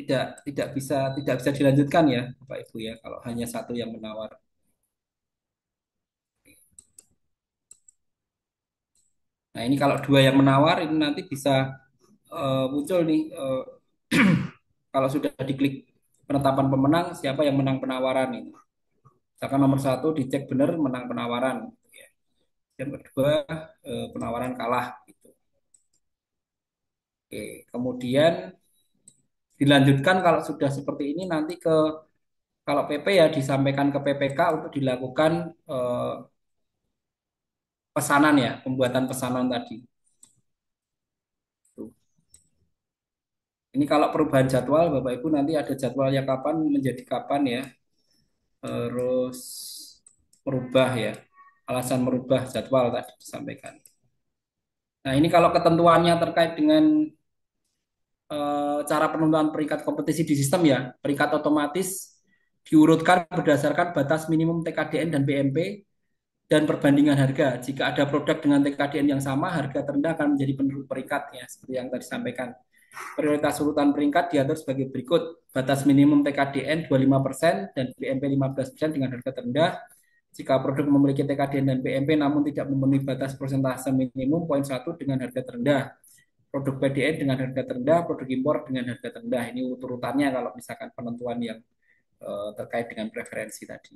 tidak bisa dilanjutkan ya Bapak Ibu ya kalau hanya satu yang menawar. Nah, ini kalau dua yang menawar ini nanti bisa muncul nih kalau sudah diklik penetapan pemenang siapa yang menang penawaran ini. Misalkan nomor satu dicek benar menang penawaran. Yang kedua penawaran kalah. Gitu. Oke, kemudian dilanjutkan kalau sudah seperti ini nanti ke kalau PP ya disampaikan ke PPK untuk dilakukan pesanan ya, pembuatan pesanan tadi. Tuh. Ini kalau perubahan jadwal, Bapak Ibu nanti ada jadwalnya kapan menjadi kapan ya, terus merubah ya, alasan merubah jadwal tadi disampaikan. Nah ini kalau ketentuannya terkait dengan cara penentuan peringkat kompetisi di sistem ya, peringkat otomatis diurutkan berdasarkan batas minimum TKDN dan BMP dan perbandingan harga. Jika ada produk dengan TKDN yang sama, harga terendah akan menjadi penerus peringkat ya, seperti yang tadi disampaikan. Prioritas urutan peringkat diatur sebagai berikut. batas minimum TKDN 25% dan PMP 15% dengan harga terendah. Jika produk memiliki TKDN dan PMP namun tidak memenuhi batas persentase minimum, poin 1 dengan harga terendah. Produk PDN dengan harga terendah, produk impor dengan harga terendah. Ini urutannya kalau misalkan penentuan yang terkait dengan preferensi tadi.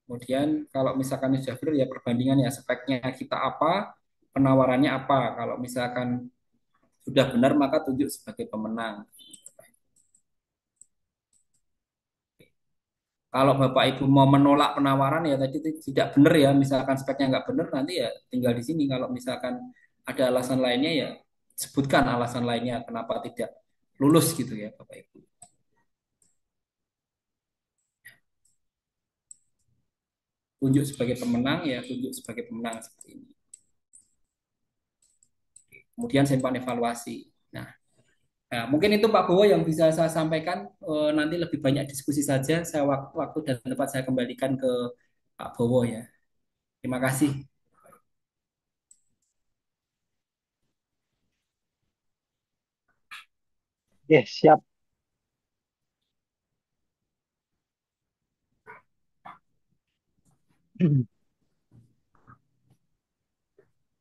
Kemudian kalau misalkan sudah benar ya perbandingan ya speknya kita apa, penawarannya apa. Kalau misalkan sudah benar maka tunjuk sebagai pemenang. Kalau Bapak Ibu mau menolak penawaran ya tadi tidak benar ya, misalkan speknya nggak benar nanti ya tinggal di sini. Kalau misalkan ada alasan lainnya ya sebutkan alasan lainnya kenapa tidak lulus gitu ya Bapak Ibu. Tunjuk sebagai pemenang ya tunjuk sebagai pemenang seperti ini. Kemudian simpan evaluasi. Nah, mungkin itu Pak Bowo yang bisa saya sampaikan. Nanti lebih banyak diskusi saja. Saya waktu dan tempat saya kembalikan ke Pak Bowo ya. Terima kasih. Yes, siap.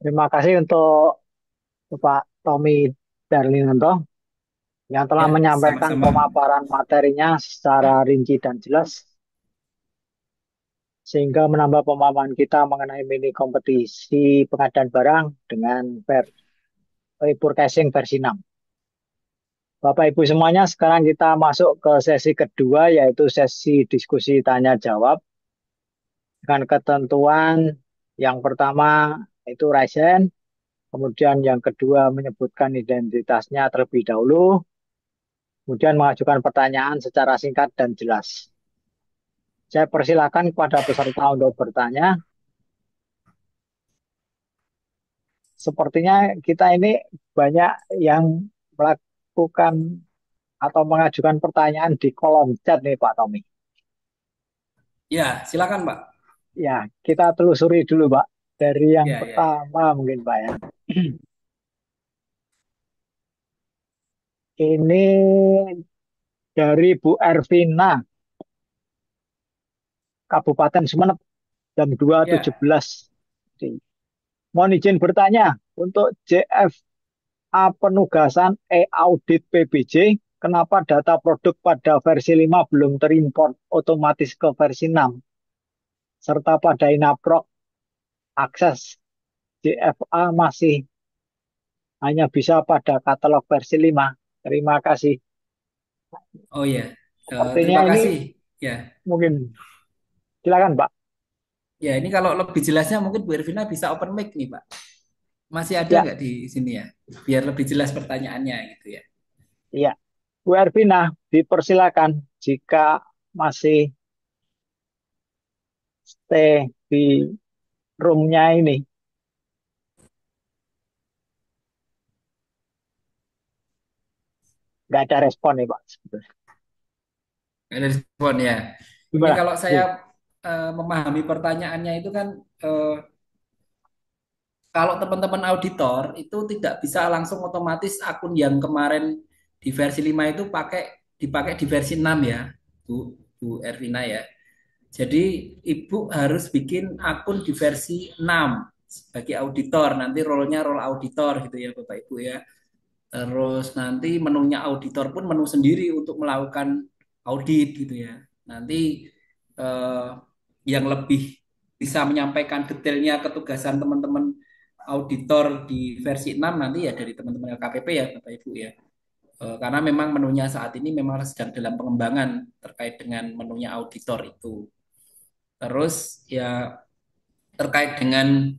Terima kasih untuk Pak Tommy Darlinanto yang telah Ya, menyampaikan sama-sama. pemaparan materinya secara rinci dan jelas, sehingga menambah pemahaman kita mengenai mini kompetisi pengadaan barang dengan e-purchasing versi 6. Bapak Ibu semuanya, sekarang kita masuk ke sesi kedua, yaitu sesi diskusi tanya jawab dengan ketentuan yang pertama itu Ryzen, kemudian yang kedua menyebutkan identitasnya terlebih dahulu, kemudian mengajukan pertanyaan secara singkat dan jelas. Saya persilakan kepada peserta untuk bertanya. Sepertinya kita ini banyak yang melakukan atau mengajukan pertanyaan di kolom chat nih Pak Tommy. Ya, silakan Pak. Ya, kita telusuri dulu Pak. Dari yang Ya, ya, ya. pertama mungkin Pak ya. Ini dari Bu Ervina, Kabupaten Sumeneb, jam Ya, 2.17. Mohon izin bertanya, untuk JFA penugasan e-audit PBJ, kenapa data produk pada versi 5 belum terimport otomatis ke versi 6? Serta pada Inaproc, akses JFA masih hanya bisa pada katalog versi 5. Terima kasih. oh ya. Sepertinya Terima ini kasih. Ya, mungkin, silakan Pak. ya ini kalau lebih jelasnya mungkin Bu Ervina bisa open mic nih Pak. Masih ada Ya, nggak di sini ya? Biar lebih jelas pertanyaannya gitu ya. ya. Bu Ervina, dipersilakan jika masih stay di roomnya ini. Nggak ada respon nih Pak. Sebetulnya. Ada respon ya. Ini Gimana? kalau saya Nih, memahami pertanyaannya itu kan kalau teman-teman auditor itu tidak bisa langsung otomatis akun yang kemarin di versi 5 itu dipakai di versi 6 ya, Bu Bu Ervina ya. Jadi Ibu harus bikin akun di versi 6 sebagai auditor. Nanti role-nya role auditor gitu ya Bapak Ibu ya. Terus nanti menunya auditor pun menu sendiri untuk melakukan audit gitu ya. Nanti eh, yang lebih bisa menyampaikan detailnya ketugasan teman-teman auditor di versi 6 nanti ya dari teman-teman LKPP ya Bapak Ibu ya. Karena memang menunya saat ini memang sedang dalam pengembangan terkait dengan menunya auditor itu. Terus ya terkait dengan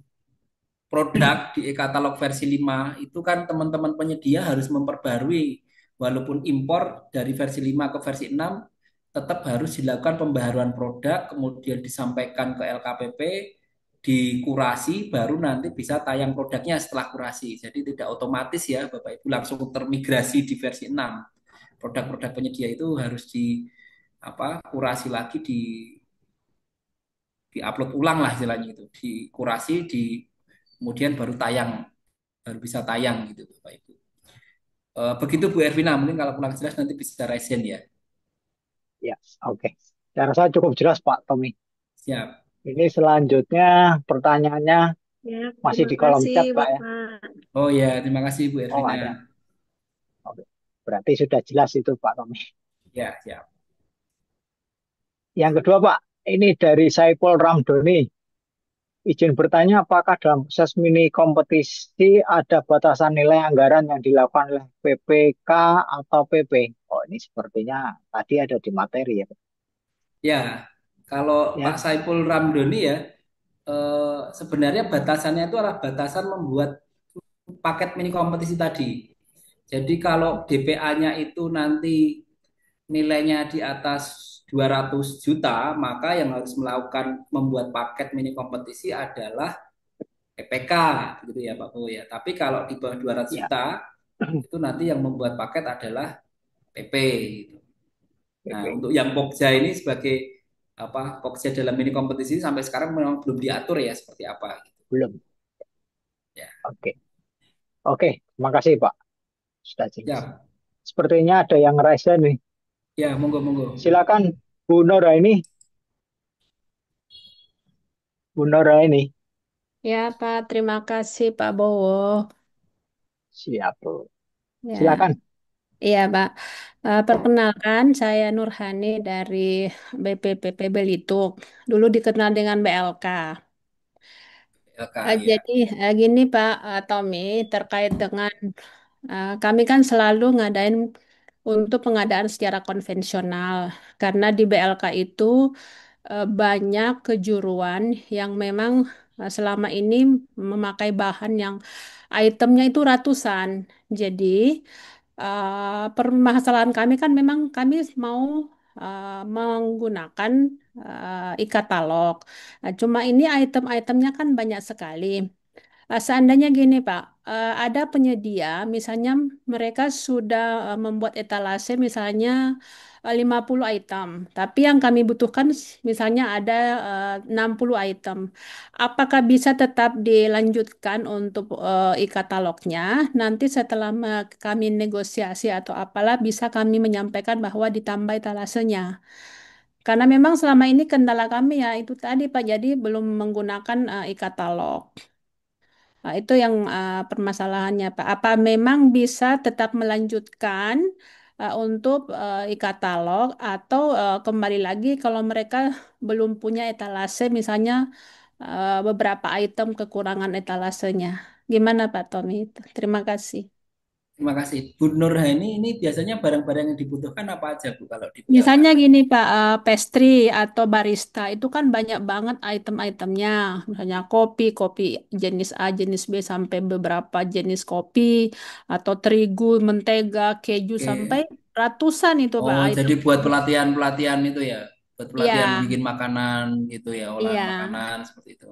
produk di e-katalog versi 5 itu kan teman-teman penyedia harus memperbarui walaupun impor dari versi 5 ke versi 6 tetap harus dilakukan pembaharuan produk kemudian disampaikan ke LKPP dikurasi baru nanti bisa tayang produknya setelah kurasi jadi tidak otomatis ya Bapak Ibu langsung termigrasi di versi 6 produk-produk penyedia itu harus di kurasi lagi di upload ulang lah istilahnya itu dikurasi di kemudian baru tayang baru bisa tayang gitu Bapak Ibu. Begitu Bu Ervina, mungkin kalau kurang jelas nanti bisa resen ya. Ya, oke. Saya rasa cukup jelas Pak Tommy. Siap. Ini selanjutnya pertanyaannya Ya, masih terima di kolom kasih chat Pak ya. Bapak. Oh ya, terima kasih Bu Oh Ervina. ada. Oke. Berarti sudah jelas itu Pak Tommy. Ya, siap. Yang kedua Pak, ini dari Saiful Ramdhani. Izin bertanya, apakah dalam proses mini kompetisi ada batasan nilai anggaran yang dilakukan oleh PPK atau PP? Oh, ini sepertinya tadi ada di materi ya. Ya, kalau Pak Ya, Saiful Ramdhani ya, sebenarnya batasannya itu adalah batasan membuat paket mini kompetisi tadi. Jadi kalau DPA-nya itu nanti nilainya di atas 200 juta, maka yang harus melakukan membuat paket mini kompetisi adalah PPK gitu ya Pak Bowo ya. Tapi kalau di bawah 200 ya, juta itu nanti yang membuat paket adalah PP gitu. Nah, PP. untuk yang Pokja ini sebagai apa Pokja dalam mini kompetisi sampai sekarang memang belum diatur ya seperti apa gitu. Belum. Ya, Oke. Oke, terima kasih Pak. Sudah jelas. siap. Sepertinya ada yang raise nih. Ya, monggo monggo. Silakan Bu Nora ini. Bu Nora ini. Ya, Pak, terima kasih Pak Bowo. Siap, Bu. Ya, Silakan. iya Pak. Perkenalkan, saya Nurhani dari BPPP Belitung. Dulu dikenal dengan BLK. LK ya. Jadi gini Pak Tommy, terkait dengan kami kan selalu ngadain untuk pengadaan secara konvensional. Karena di BLK itu banyak kejuruan yang memang selama ini memakai bahan yang itemnya itu ratusan. Jadi permasalahan kami kan memang kami mau menggunakan e-katalog. Nah, cuma ini item-itemnya kan banyak sekali. Seandainya gini Pak, ada penyedia, misalnya mereka sudah membuat etalase misalnya 50 item, tapi yang kami butuhkan misalnya ada 60 item. Apakah bisa tetap dilanjutkan untuk e-katalognya? Nanti setelah kami negosiasi atau apalah bisa kami menyampaikan bahwa ditambah etalasenya. Karena memang selama ini kendala kami ya itu tadi Pak, jadi belum menggunakan e-katalog. Nah, itu yang permasalahannya, Pak. Apa memang bisa tetap melanjutkan untuk e-katalog atau kembali lagi kalau mereka belum punya etalase, misalnya beberapa item kekurangan etalasenya. Gimana, Pak Tommy? Terima kasih. Terima kasih. Bu Nurhani ini biasanya barang-barang yang dibutuhkan apa aja Bu kalau di PLK? Misalnya gini Pak, pastry atau barista itu kan banyak banget item-itemnya. Misalnya kopi, kopi jenis A, jenis B sampai beberapa jenis kopi atau terigu, mentega, keju sampai Oke. ratusan itu Pak Oh, item. jadi buat pelatihan-pelatihan itu ya, buat pelatihan Iya, bikin makanan gitu ya, olahan iya. makanan seperti itu.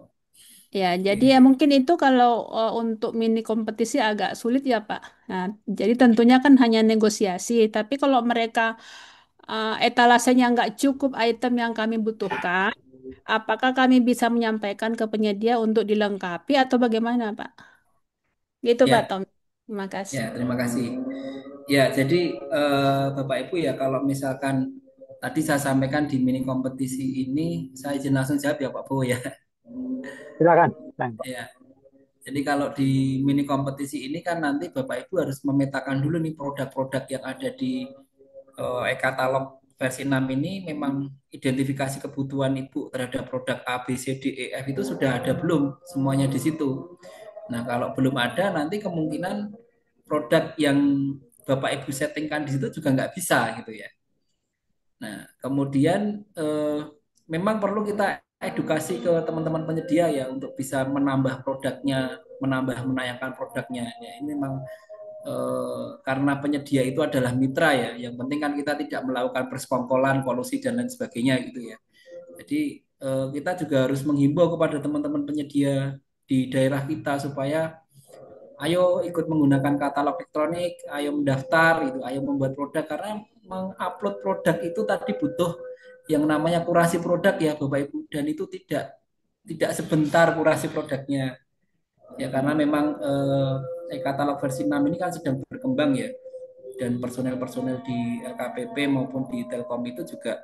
Ya, jadi Oke. ya mungkin itu kalau untuk mini kompetisi agak sulit ya Pak. Nah, jadi tentunya kan hanya negosiasi. Tapi kalau mereka etalasenya nggak cukup item yang kami butuhkan, apakah kami bisa menyampaikan ke penyedia untuk dilengkapi atau bagaimana Pak? Gitu Pak Ya, Tom. Terima kasih. ya, terima kasih. Ya, jadi Bapak Ibu ya, kalau misalkan tadi saya sampaikan di mini kompetisi ini, saya izin langsung jawab ya Pak Bowo ya. Silakan. Silakan, Pak. Ya, jadi kalau di mini kompetisi ini kan nanti Bapak Ibu harus memetakan dulu nih produk-produk yang ada di e-katalog versi 6 ini memang identifikasi kebutuhan Ibu terhadap produk A, B, C, D, E, F itu sudah ada belum semuanya di situ. Nah, kalau belum ada nanti kemungkinan produk yang Bapak Ibu settingkan di situ juga nggak bisa gitu ya. Nah, kemudian memang perlu kita edukasi ke teman-teman penyedia ya untuk bisa menambah produknya, menambah menayangkan produknya. Ya, ini memang karena penyedia itu adalah mitra ya. Yang penting kan kita tidak melakukan persekongkolan, kolusi dan lain sebagainya gitu ya. Jadi kita juga harus menghimbau kepada teman-teman penyedia di daerah kita supaya ayo ikut menggunakan katalog elektronik, ayo mendaftar gitu, ayo membuat produk karena mengupload produk itu tadi butuh yang namanya kurasi produk ya Bapak Ibu dan itu tidak sebentar kurasi produknya ya karena memang e-katalog versi 6 ini kan sedang berkembang ya, dan personel-personel di LKPP maupun di Telkom itu juga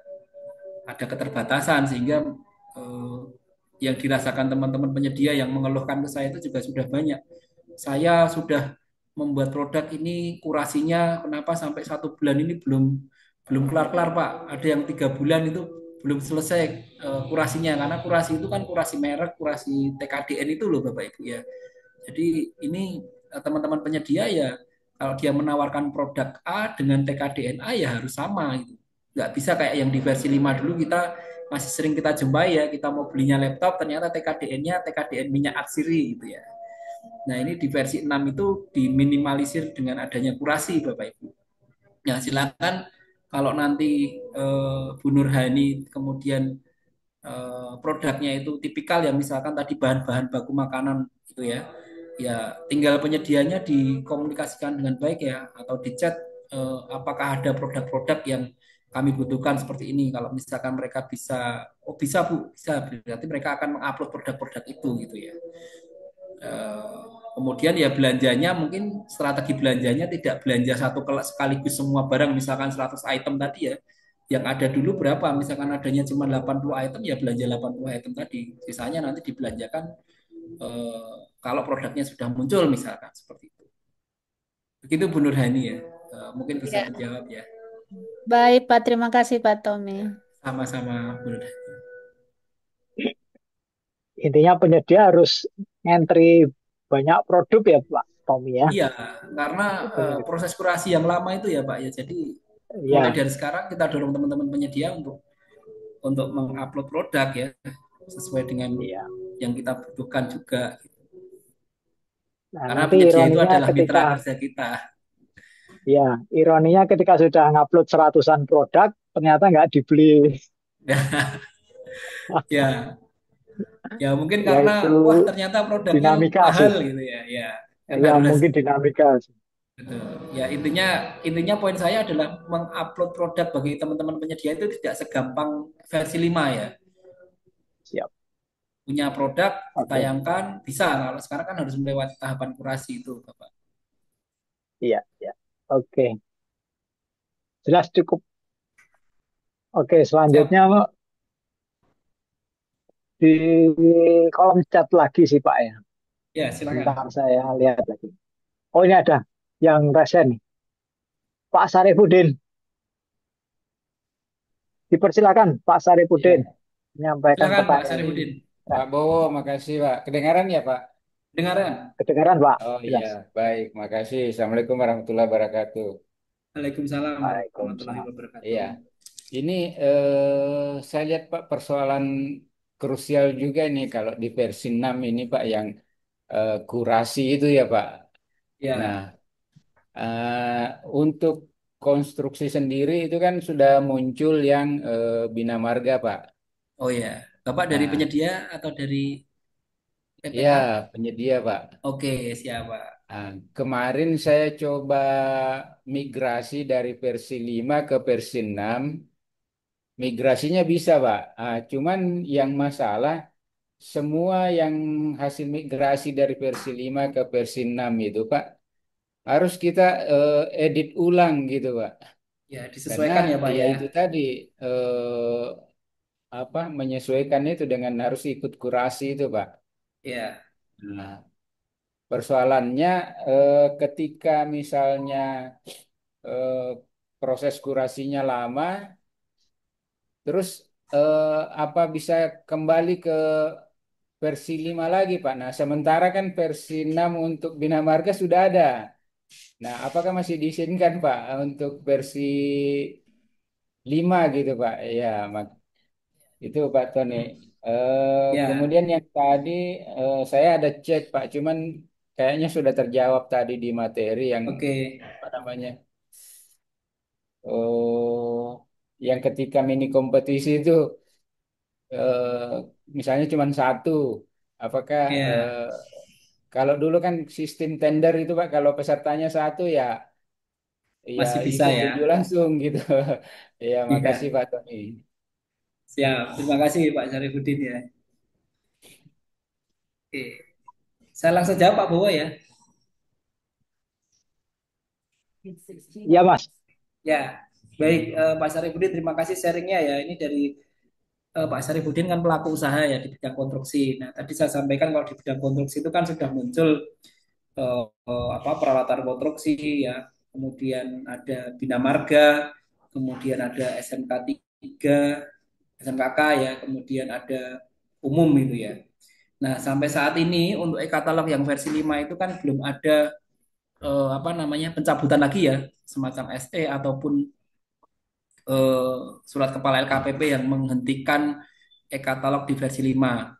ada keterbatasan, sehingga eh, yang dirasakan teman-teman penyedia yang mengeluhkan ke saya itu juga sudah banyak. Saya sudah membuat produk ini, kurasinya kenapa sampai 1 bulan ini belum belum kelar-kelar Pak. Ada yang 3 bulan itu belum selesai kurasinya, karena kurasi itu kan kurasi merek, kurasi TKDN itu loh Bapak Ibu ya. Jadi ini teman-teman penyedia ya, kalau dia menawarkan produk A dengan TKDN A ya harus sama gitu. Nggak bisa kayak yang di versi 5 dulu, kita masih sering kita jumpai ya, kita mau belinya laptop ternyata TKDN-nya TKDN minyak atsiri gitu ya. Nah ini di versi 6 itu diminimalisir dengan adanya kurasi Bapak Ibu. Ya silakan kalau nanti Bu Nurhani kemudian produknya itu tipikal ya, misalkan tadi bahan-bahan baku makanan gitu ya, ya tinggal penyedianya dikomunikasikan dengan baik ya, atau di chat apakah ada produk-produk yang kami butuhkan seperti ini. Kalau misalkan mereka bisa, oh bisa Bu, bisa, berarti mereka akan mengupload produk-produk itu gitu ya. Eh, Kemudian ya belanjanya, mungkin strategi belanjanya tidak belanja satu sekaligus semua barang, misalkan 100 item tadi ya. Yang ada dulu berapa? Misalkan adanya cuma 80 item ya belanja 80 item tadi. Sisanya nanti dibelanjakan kalau produknya sudah muncul misalkan seperti itu. Begitu Bu Nurhani ya. Mungkin bisa Ya, menjawab ya. baik Pak, terima kasih Pak Tommy. Sama-sama Bu Nurhani. Intinya penyedia harus ngentri banyak produk ya Pak Tommy ya. Iya, karena Banyak. proses kurasi yang lama itu ya Pak ya. Jadi mulai Ya, dari sekarang kita dorong teman-teman penyedia untuk mengupload produk ya, sesuai dengan iya. yang kita butuhkan juga. Nah, Karena nanti penyedia itu ironinya adalah ketika mitra kerja kita. ya, ironinya ketika sudah ngupload seratusan produk, ternyata nggak dibeli. Ya, ya mungkin Ya karena itu wah ternyata produknya dinamika mahal sih. gitu ya. Ya, kan Ya harus mungkin dinamika sih. betul. Ya intinya intinya poin saya adalah mengupload produk bagi teman-teman penyedia itu tidak segampang versi 5 ya. Siap. Punya produk Oke. ditayangkan bisa. Kalau sekarang kan harus melewati tahapan kurasi itu, Bapak. Iya, iya. Oke. Jelas cukup. Oke, selanjutnya Siap. di kolom chat lagi sih Pak ya. Ya, Bentar silakan. saya lihat lagi. Oh ini ada yang resen nih. Pak Sarifudin. Dipersilakan Pak Sarifudin Ya, menyampaikan Silakan Pak pertanyaan. Sarifudin. Nah, Pak Bowo, makasih Pak. Kedengaran ya Pak? Dengaran. kedengaran Pak. Oh iya, Jelas. baik, makasih. Assalamualaikum warahmatullahi wabarakatuh. Waalaikumsalam warahmatullahi Waalaikumsalam. wabarakatuh. Iya, ini saya lihat Pak persoalan krusial juga nih kalau di versi 6 ini Pak yang kurasi itu ya Pak. Nah, Ya, untuk konstruksi sendiri itu kan sudah muncul yang Bina Marga Pak. oh ya. Bapak dari Nah, penyedia atau dari PPH? ya penyedia Pak. Oke, siap Pak. Nah, kemarin saya coba migrasi dari versi 5 ke versi 6. Migrasinya bisa, Pak. Cuman yang masalah semua yang hasil migrasi dari versi 5 ke versi 6 itu, Pak, harus kita edit ulang gitu, Pak. Ya, Karena disesuaikan ya Pak ya ya. itu tadi apa menyesuaikan itu dengan harus ikut kurasi itu, Pak. Ya, Nah, persoalannya ketika misalnya eh, proses kurasinya lama, terus apa bisa kembali ke versi 5 lagi, Pak? Nah, sementara kan versi 6 untuk Bina Marga sudah ada. Nah, apakah masih diizinkan, Pak, untuk versi 5 gitu, Pak? Ya, itu Pak Tony. ya. Kemudian yang tadi saya ada cek, Pak, cuman kayaknya sudah terjawab tadi di materi yang Oke. apa namanya? Oh, yang ketika mini kompetisi itu eh, misalnya cuma satu, apakah Ya, kalau dulu kan sistem tender itu Pak, kalau pesertanya satu ya ya masih bisa ikut ya. tunjuk langsung gitu. Ya, makasih Iya, Pak Tony. siap. Terima kasih Pak Sarifudin ya. Oke. Saya langsung jawab Pak Bowo ya. Iya, Mas. Ya, baik Pak Sarifudin, terima kasih sharingnya ya. Ini dari Pak Sarifudin kan pelaku usaha ya di bidang konstruksi. Nah, tadi saya sampaikan kalau di bidang konstruksi itu kan sudah muncul apa peralatan konstruksi ya, kemudian ada Bina Marga, kemudian ada SMK 3, SMKK ya, kemudian ada umum itu ya. Nah, sampai saat ini untuk e-katalog yang versi 5 itu kan belum ada apa namanya pencabutan lagi ya, semacam SE ataupun eh, surat kepala LKPP yang menghentikan e-katalog di versi 5.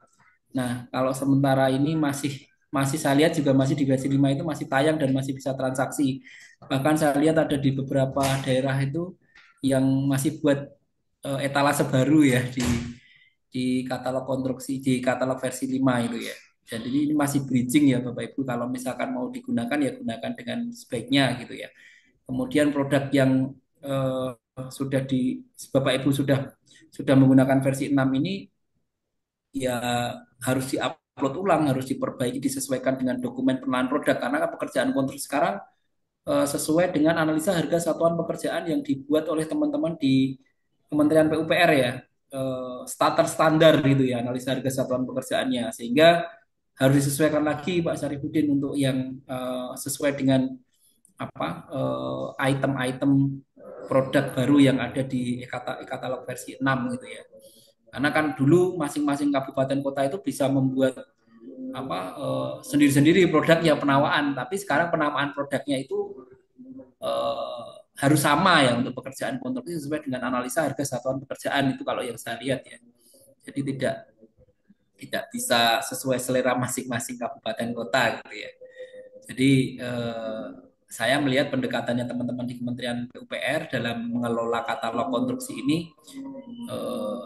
Nah, kalau sementara ini masih masih saya lihat juga masih di versi 5 itu masih tayang dan masih bisa transaksi. Bahkan saya lihat ada di beberapa daerah itu yang masih buat etalase baru ya di katalog konstruksi di katalog versi 5 itu ya. Jadi ini masih bridging ya Bapak Ibu, kalau misalkan mau digunakan ya gunakan dengan sebaiknya gitu ya. Kemudian produk yang eh, sudah di Bapak Ibu sudah menggunakan versi 6 ini ya harus diupload ulang, harus diperbaiki, disesuaikan dengan dokumen pengenalan produk karena kan pekerjaan kontrak sekarang sesuai dengan analisa harga satuan pekerjaan yang dibuat oleh teman-teman di Kementerian PUPR ya, starter standar gitu ya analisa harga satuan pekerjaannya, sehingga harus disesuaikan lagi Pak Sarifudin untuk yang sesuai dengan apa item-item produk baru yang ada di e-katalog versi 6 gitu ya. Karena kan dulu masing-masing kabupaten kota itu bisa membuat apa sendiri-sendiri produknya penawaan, tapi sekarang penamaan produknya itu eh, harus sama ya untuk pekerjaan konstruksi sesuai dengan analisa harga satuan pekerjaan itu kalau yang saya lihat ya. Jadi tidak bisa sesuai selera masing-masing kabupaten kota gitu ya. Jadi saya melihat pendekatannya teman-teman di Kementerian PUPR dalam mengelola katalog konstruksi ini eh,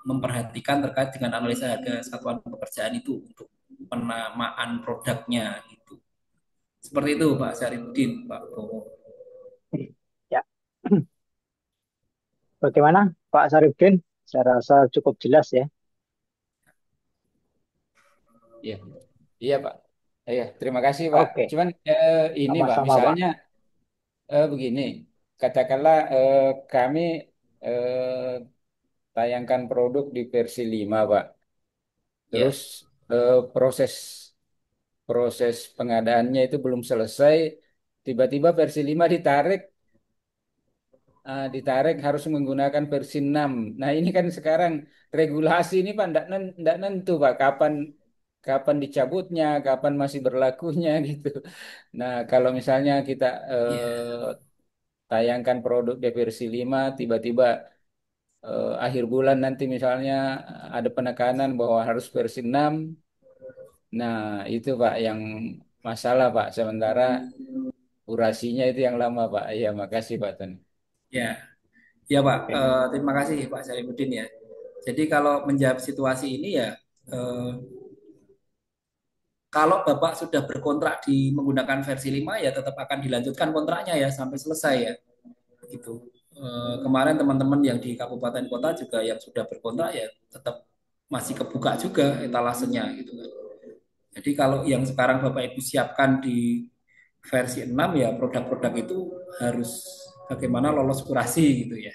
memperhatikan terkait dengan analisa harga satuan pekerjaan itu untuk penamaan produknya gitu. Seperti itu Pak Syarifudin, Pak Bowo. Ya. Bagaimana Pak Sarifudin? Saya rasa cukup jelas ya. Iya, iya Pak. Iya, terima kasih Pak. Oke, Cuman ini Pak, sama-sama Pak. misalnya begini, katakanlah kami eh, tayangkan produk di versi 5 Pak. Ya, Terus proses proses pengadaannya itu belum selesai, tiba-tiba versi 5 ditarik, ditarik harus menggunakan versi 6. Nah, ini kan sekarang regulasi ini Pak ndak nentu Pak kapan kapan dicabutnya, kapan masih berlakunya gitu. Nah, kalau misalnya kita ya, tayangkan produk di versi 5 tiba-tiba akhir bulan nanti misalnya ada penekanan bahwa harus versi 6. Nah, itu Pak yang masalah Pak. Sementara durasinya itu yang lama Pak. Iya, makasih Pak Tony. ya, ya Pak. Oke. Terima kasih Pak Syarifudin ya. Jadi kalau menjawab situasi ini ya, eh, kalau Bapak sudah berkontrak di menggunakan versi 5 ya tetap akan dilanjutkan kontraknya ya sampai selesai ya. Gitu. Kemarin teman-teman yang di kabupaten kota juga yang sudah berkontrak ya tetap masih kebuka juga etalasenya gitu kan. Jadi kalau yang sekarang Bapak Ibu siapkan di versi 6 ya produk-produk itu harus bagaimana lolos kurasi gitu ya.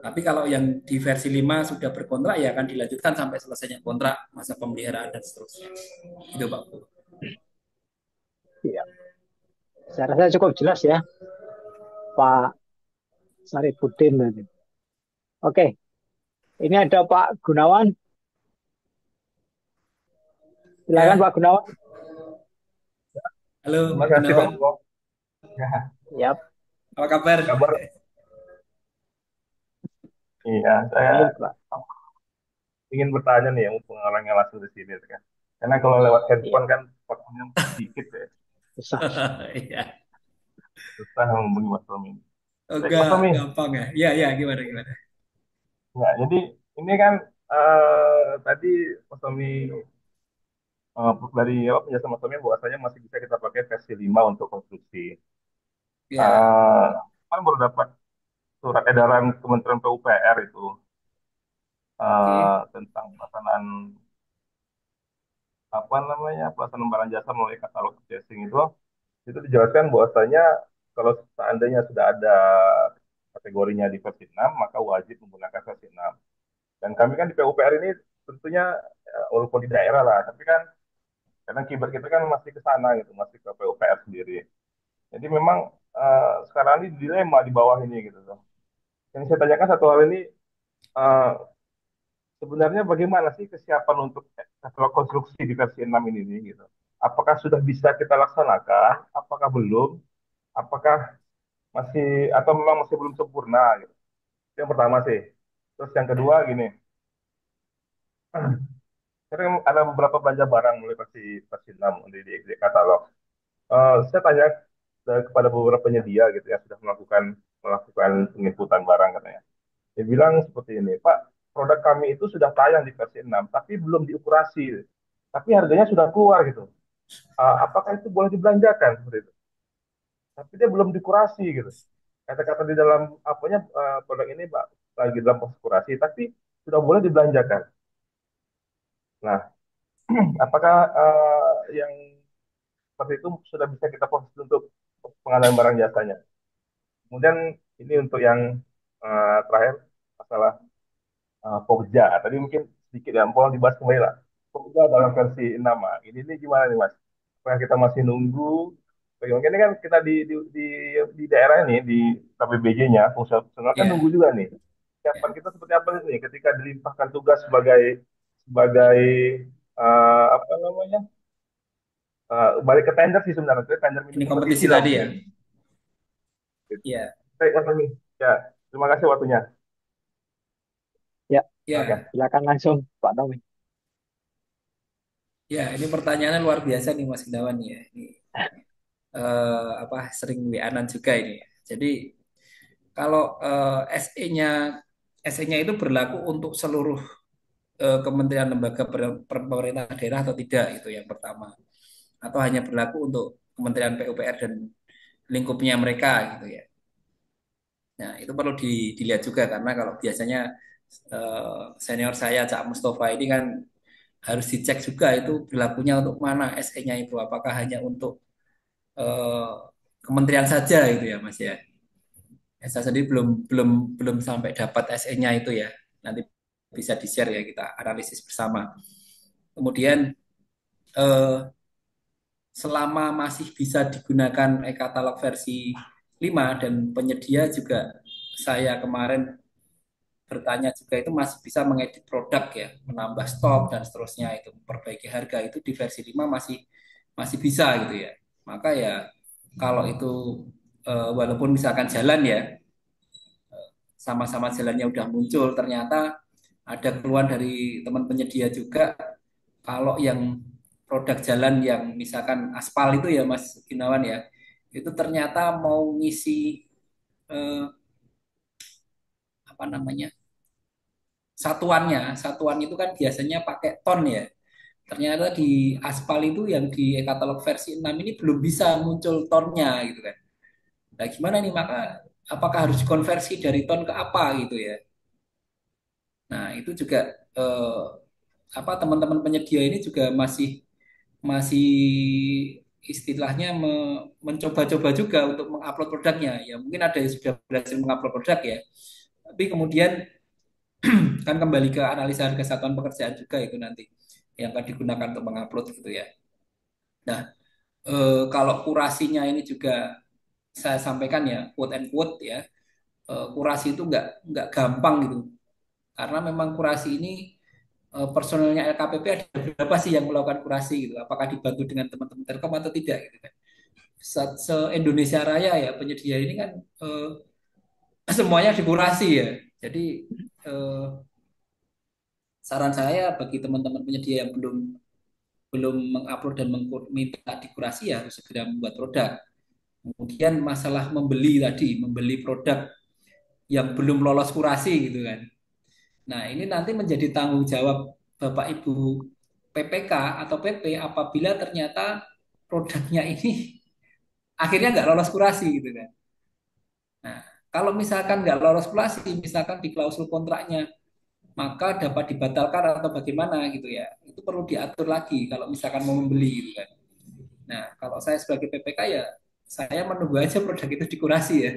Tapi kalau yang di versi 5 sudah berkontrak ya akan dilanjutkan sampai selesainya kontrak masa pemeliharaan dan seterusnya. Itu Pak Bu. Ya. Saya rasa cukup jelas ya Pak Sarifudin tadi. Oke, ini ada Pak Gunawan. Silakan Ya, Pak Gunawan. halo Terima Pak kasih Pak Gunawan. Bowo. Ya, Yap, Apa kabar? kabar. Iya, saya baik Pak. ingin bertanya nih yang pengalamannya langsung di sini kan. Karena kalau lewat Iya, handphone kan waktunya sedikit ya, susah. Iya. susah menghubungi Mas Tommy. Baik, Enggak Mas Tommy. gampang ya. Iya, iya, gimana gimana. Ya, jadi ini kan tadi Mas Tommy dari apa penjelasan Mas Tommy bahwasanya masih bisa kita pakai versi 5 untuk konstruksi. Ya, Eh kan baru dapat surat edaran Kementerian PUPR itu oke. tentang pelaksanaan apa namanya pelaksanaan barang jasa melalui katalog purchasing itu dijelaskan bahwasanya kalau seandainya sudah ada kategorinya di versi 6, maka wajib menggunakan versi 6. Dan kami kan di PUPR ini tentunya walaupun di daerah lah, tapi kan karena kiblat kita kan masih ke sana gitu, masih ke PUPR sendiri. Jadi memang sekarang ini dilema di bawah ini gitu loh. Yang saya tanyakan satu hal ini, eh, sebenarnya bagaimana sih kesiapan untuk katalog konstruksi di versi 6 ini nih, gitu. Apakah sudah bisa kita laksanakan? Apakah belum? Apakah masih atau memang masih belum sempurna gitu. Itu yang pertama sih. Terus yang kedua gini, sekarang ada beberapa belanja barang mulai versi 6 di katalog. Saya tanya kepada beberapa penyedia gitu ya sudah melakukan penginputan barang katanya. Dia bilang seperti ini, Pak, produk kami itu sudah tayang di versi 6, tapi belum diukurasi. Tapi harganya sudah keluar gitu. Apakah itu boleh dibelanjakan seperti itu? Tapi dia belum dikurasi gitu. Kata-kata di dalam apanya produk ini Pak lagi dalam proses kurasi, tapi sudah boleh dibelanjakan. Nah, apakah yang seperti itu sudah bisa kita proses untuk pengadaan barang jasanya? Kemudian ini untuk yang terakhir masalah Pogja. Tadi mungkin sedikit ya, mau dibahas kembali lah. Pogja dalam versi nama. Ini gimana nih Mas? Apakah kita masih nunggu? Bagaimana ini kan kita di daerah ini, di KPBJ-nya, fungsional fungsional kan Ya, nunggu juga nih. Siapan ya, kita seperti apa nih ketika dilimpahkan tugas sebagai sebagai apa namanya? Balik ke tender sih sebenarnya, itu tender mini ini kompetisi kompetisi lah tadi ya. mungkin. Gitu. Ya, Baik, Mas Fahmi. Ya, terima kasih waktunya. Ya, Oke. ya, silakan langsung Pak Tommy. ya. Ini pertanyaannya luar biasa nih Mas Gunawan ya. Ini apa sering WA-an juga ini. Jadi kalau SE-nya SE-nya itu berlaku untuk seluruh kementerian lembaga pemerintah daerah atau tidak itu yang pertama. Atau hanya berlaku untuk Kementerian PUPR dan lingkupnya mereka gitu ya. Nah, itu perlu dilihat juga karena kalau biasanya senior saya Cak Mustafa ini kan harus dicek juga itu berlakunya untuk mana SE-nya itu apakah hanya untuk eh, kementerian saja itu ya Mas ya. Saya sendiri belum belum belum sampai dapat SE-nya itu ya. Nanti bisa di-share ya kita analisis bersama. Kemudian eh, selama masih bisa digunakan e-katalog versi 5 dan penyedia juga saya kemarin bertanya juga itu masih bisa mengedit produk ya, menambah stok dan seterusnya itu memperbaiki harga itu di versi 5 masih masih bisa gitu ya. Maka ya kalau itu walaupun misalkan jalan ya sama-sama jalannya udah muncul ternyata ada keluhan dari teman penyedia juga kalau yang produk jalan yang misalkan aspal itu ya Mas Gunawan ya itu ternyata mau ngisi eh, apa namanya satuan itu kan biasanya pakai ton ya ternyata di aspal itu yang di katalog versi 6 ini belum bisa muncul tonnya gitu kan nah gimana nih maka apakah harus dikonversi dari ton ke apa gitu ya nah itu juga eh, apa teman-teman penyedia ini juga masih masih istilahnya mencoba-coba juga untuk mengupload produknya ya mungkin ada yang sudah berhasil mengupload produk ya tapi kemudian kan kembali ke analisa harga satuan pekerjaan juga itu nanti yang akan digunakan untuk mengupload gitu ya. Nah, kalau kurasinya ini juga saya sampaikan ya quote and quote ya, kurasi itu nggak gampang gitu karena memang kurasi ini personelnya LKPP ada berapa sih yang melakukan kurasi gitu, apakah dibantu dengan teman-teman Telkom atau tidak gitu kan. Se-Indonesia Raya ya penyedia ini kan semuanya dikurasi ya. Jadi eh, saran saya bagi teman-teman penyedia yang belum belum mengupload dan minta dikurasi ya harus segera membuat produk. Kemudian masalah membeli produk yang belum lolos kurasi gitu kan. Nah, ini nanti menjadi tanggung jawab Bapak Ibu PPK atau PP apabila ternyata produknya ini akhirnya nggak lolos kurasi gitu kan. Nah, kalau misalkan nggak lolos kurasi, misalkan di klausul kontraknya, maka dapat dibatalkan atau bagaimana gitu ya. Itu perlu diatur lagi kalau misalkan mau membeli gitu kan. Nah, kalau saya sebagai PPK ya saya menunggu aja produk itu dikurasi ya,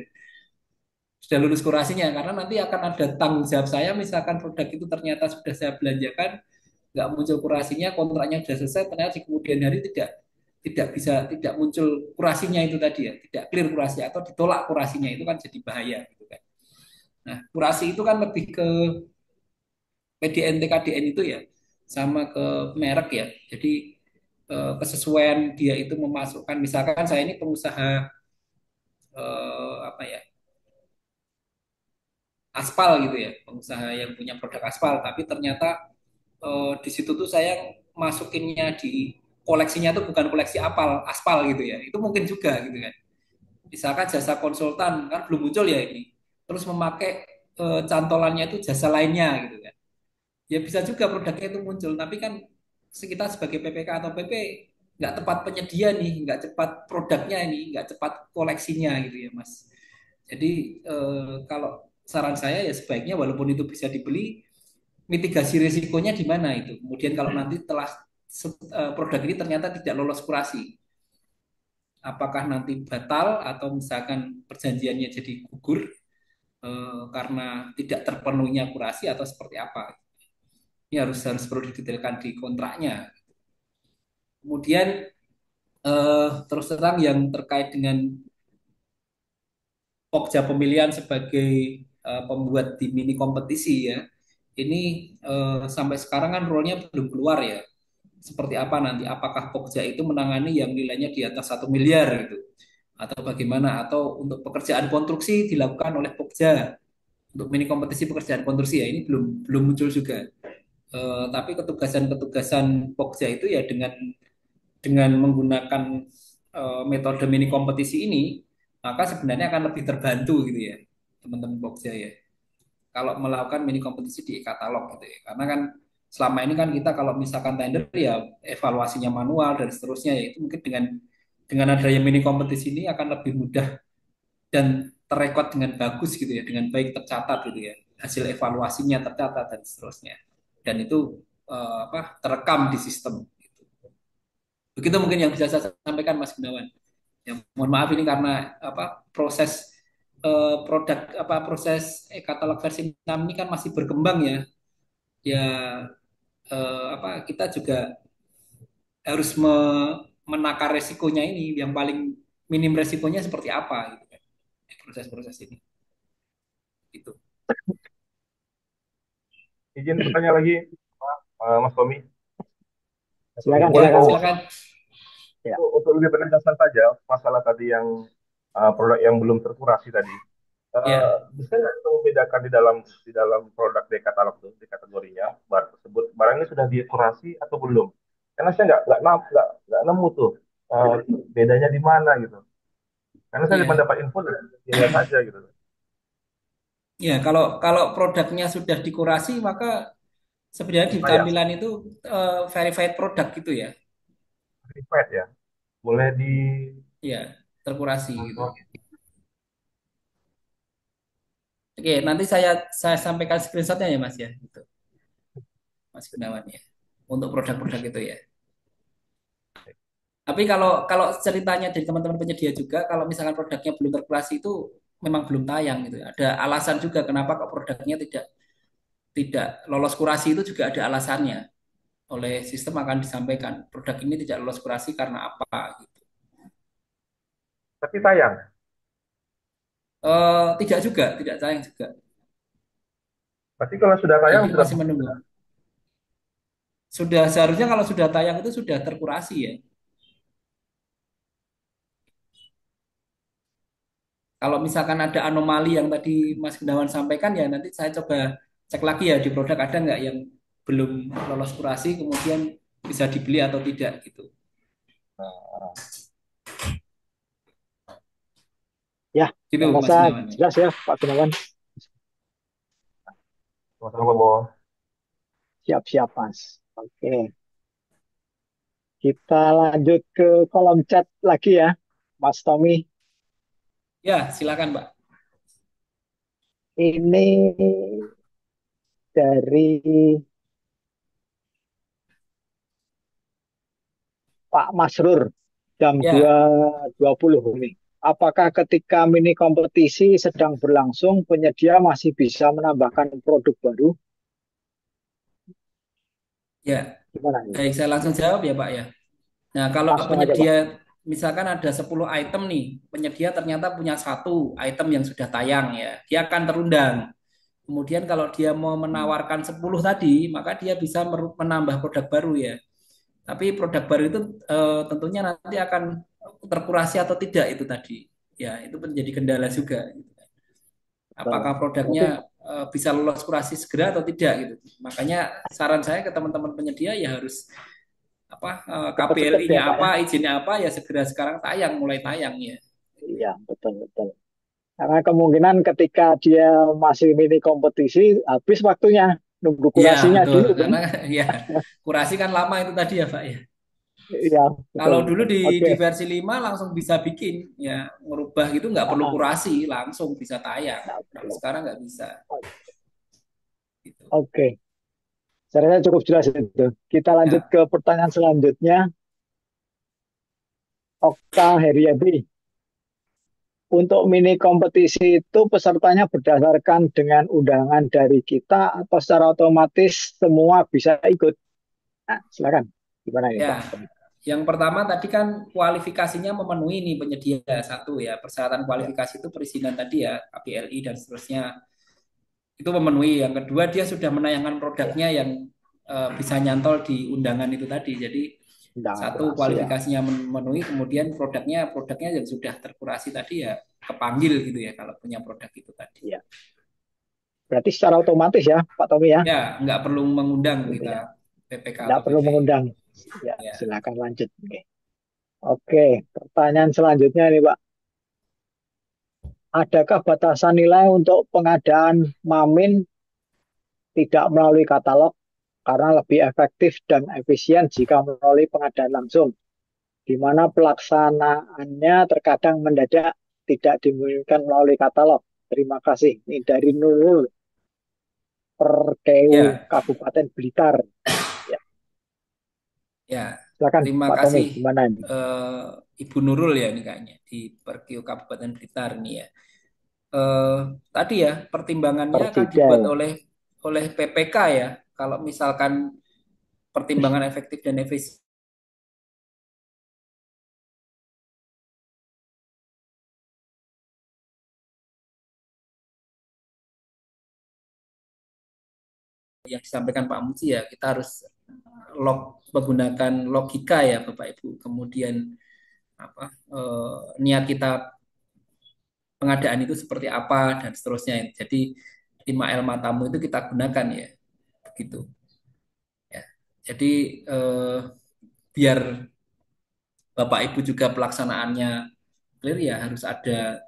sudah lulus kurasinya, karena nanti akan ada tanggung jawab saya misalkan produk itu ternyata sudah saya belanjakan, nggak muncul kurasinya, kontraknya sudah selesai, ternyata di kemudian hari tidak muncul kurasinya itu tadi ya, tidak clear kurasi atau ditolak kurasinya, itu kan jadi bahaya gitu kan. Nah, kurasi itu kan lebih ke PDN TKDN itu ya, sama ke merek ya. Jadi kesesuaian dia itu memasukkan, misalkan saya ini pengusaha apa ya, aspal gitu ya, pengusaha yang punya produk aspal, tapi ternyata di situ tuh saya masukinnya di koleksinya tuh bukan koleksi aspal gitu ya, itu mungkin juga gitu kan. Misalkan jasa konsultan kan belum muncul ya ini, terus memakai cantolannya itu jasa lainnya gitu kan, ya bisa juga produknya itu muncul, tapi kan kita sebagai PPK atau PP nggak tepat penyedia nih, nggak cepat produknya ini, nggak cepat koleksinya gitu ya Mas. Jadi kalau saran saya ya sebaiknya walaupun itu bisa dibeli, mitigasi risikonya di mana itu. Kemudian kalau nanti telah produk ini ternyata tidak lolos kurasi, apakah nanti batal atau misalkan perjanjiannya jadi gugur karena tidak terpenuhinya kurasi atau seperti apa. Ini harus harus perlu didetailkan di kontraknya. Kemudian terus terang yang terkait dengan Pokja pemilihan sebagai pembuat di mini kompetisi ya. Ini sampai sekarang kan role-nya belum keluar ya. Seperti apa nanti? Apakah Pokja itu menangani yang nilainya di atas 1 miliar gitu? Atau bagaimana? Atau untuk pekerjaan konstruksi dilakukan oleh Pokja untuk mini kompetisi pekerjaan konstruksi ya, ini belum belum muncul juga. Tapi ketugasan-ketugasan Pokja itu ya dengan menggunakan metode mini kompetisi ini, maka sebenarnya akan lebih terbantu gitu ya, teman-teman Pokja ya. Kalau melakukan mini kompetisi di e-katalog gitu ya. Karena kan selama ini kan kita kalau misalkan tender ya evaluasinya manual dan seterusnya ya, itu mungkin dengan adanya mini kompetisi ini akan lebih mudah dan terekod dengan bagus gitu ya, dengan baik tercatat gitu ya. Hasil evaluasinya tercatat dan seterusnya. Dan itu terekam di sistem. Begitu mungkin yang bisa saya sampaikan Mas Gunawan. Ya, mohon maaf ini karena proses produk proses e-katalog versi 6 ini kan masih berkembang ya. Ya kita juga harus menakar resikonya ini, yang paling minim resikonya seperti apa gitu kan. Proses-proses ini gitu. Izin bertanya lagi, Mas Tommy. Silakan, Ya, silakan, Mas. silakan. Ya. Untuk lebih penegasan saja masalah tadi yang produk yang belum terkurasi tadi. Ya, Bisa nggak kita membedakan di dalam produk di katalog itu, di kategorinya barang tersebut barangnya sudah dikurasi atau belum? Karena saya nggak nemu tuh eh, bedanya di mana gitu. Karena saya cuma ya. dapat info dari lihat saja gitu. Ya, kalau kalau produknya sudah dikurasi maka sebenarnya di Ah ya, tampilan itu verified product gitu ya. verified ya. Boleh di Ya, terkurasi gitu. oh, Oke, nanti saya sampaikan screenshotnya ya Mas ya, gitu. Mas Gunawan ya. Untuk produk-produk itu ya. Tapi kalau kalau ceritanya dari teman-teman penyedia juga, kalau misalkan produknya belum terkurasi itu memang belum tayang gitu. Ada alasan juga kenapa kok produknya tidak tidak lolos kurasi, itu juga ada alasannya. Oleh sistem akan disampaikan produk ini tidak lolos kurasi karena apa gitu. tapi tayang. Tidak juga, tidak tayang juga. Berarti kalau sudah tayang Jadi sudah masih menunggu. Sudah seharusnya kalau sudah tayang itu sudah terkurasi ya. Kalau misalkan ada anomali yang tadi Mas Gunawan sampaikan ya nanti saya coba cek lagi ya di produk ada nggak yang belum lolos kurasi kemudian bisa dibeli atau tidak gitu. Ya, Gitu saya Mas rasa Gunawan. jelas ya, Pak Gunawan. sama-sama bawa. Siap-siap, Mas. Oke, kita lanjut ke kolom chat lagi ya, Mas Tommy. Ya, silakan Pak. Ini dari Pak Masrur. jam Ya, 20 ini. Apakah ketika mini kompetisi sedang berlangsung, penyedia masih bisa menambahkan produk baru? ya. Gimana ini? Baik, saya langsung jawab ya, Pak ya. Nah, kalau Langsung aja, Pak. penyedia misalkan ada 10 item nih, penyedia ternyata punya satu item yang sudah tayang ya, dia akan terundang. Kemudian kalau dia mau menawarkan 10 tadi, maka dia bisa menambah produk baru ya. Tapi produk baru itu tentunya nanti akan terkurasi atau tidak itu tadi. Ya, itu menjadi kendala juga. Betul. Apakah produknya Berarti bisa lolos kurasi segera atau tidak gitu. Makanya saran saya ke teman-teman penyedia ya harus apa cepet-cepet KPLI-nya ya, Pak ya? apa, izinnya apa ya segera sekarang tayang, mulai tayang ya. Iya, betul-betul. Karena kemungkinan ketika dia masih mini kompetisi, habis waktunya. Nunggu Iya, kurasinya betul. dulu kan? Karena ya kurasi kan lama itu tadi ya, Pak ya. Iya, Kalau dulu betul-betul. di Oke. versi 5 langsung bisa bikin ya, merubah gitu nggak perlu Ah, kurasi, langsung bisa tayang. nah, Kalau betul. sekarang nggak bisa gitu. Oke. Saya rasa cukup jelas itu. Kita lanjut Ya, ke pertanyaan selanjutnya. Okta Heriadi. Untuk mini kompetisi itu pesertanya berdasarkan dengan undangan dari kita atau secara otomatis semua bisa ikut. Nah, silakan. Gimana ini, ya. Pak? Yang pertama tadi kan kualifikasinya memenuhi nih penyedia satu ya. Persyaratan Ya, kualifikasi itu perizinan tadi ya, KPLI dan seterusnya. Itu memenuhi. Yang kedua dia sudah menayangkan ya. produknya yang bisa nyantol di undangan itu tadi. Jadi Undangan satu kurasi ya. kualifikasinya memenuhi, kemudian produknya yang sudah terkurasi tadi ya kepanggil gitu ya kalau punya produk itu tadi. Ya. Berarti secara otomatis ya, Pak Tommy ya. Ya, nggak perlu mengundang Gitu kita ya. PPK Tidak atau perlu PPI. mengundang. Ya, Ya, silakan lanjut. Oke. Oke, pertanyaan selanjutnya nih, Pak. Adakah batasan nilai untuk pengadaan Mamin tidak melalui katalog karena lebih efektif dan efisien jika melalui pengadaan langsung, di mana pelaksanaannya terkadang mendadak tidak dimungkinkan melalui katalog. Terima kasih. Ini dari Nurul Perkeu ya, Kabupaten Blitar. Ya, ya. silakan Terima Pak Tommy, kasih gimana ini? eh, Ibu Nurul ya ini kayaknya di Perkio Kabupaten Blitar nih ya. eh, Tadi ya pertimbangannya akan dibuat Percidel. oleh PPK ya. Kalau misalkan pertimbangan efektif dan efisien yang disampaikan Pak Muji ya, kita harus menggunakan logika ya Bapak Ibu. Kemudian apa niat kita pengadaan itu seperti apa dan seterusnya. Jadi 5L matamu itu kita gunakan ya, begitu ya. Jadi biar Bapak Ibu juga pelaksanaannya clear ya harus ada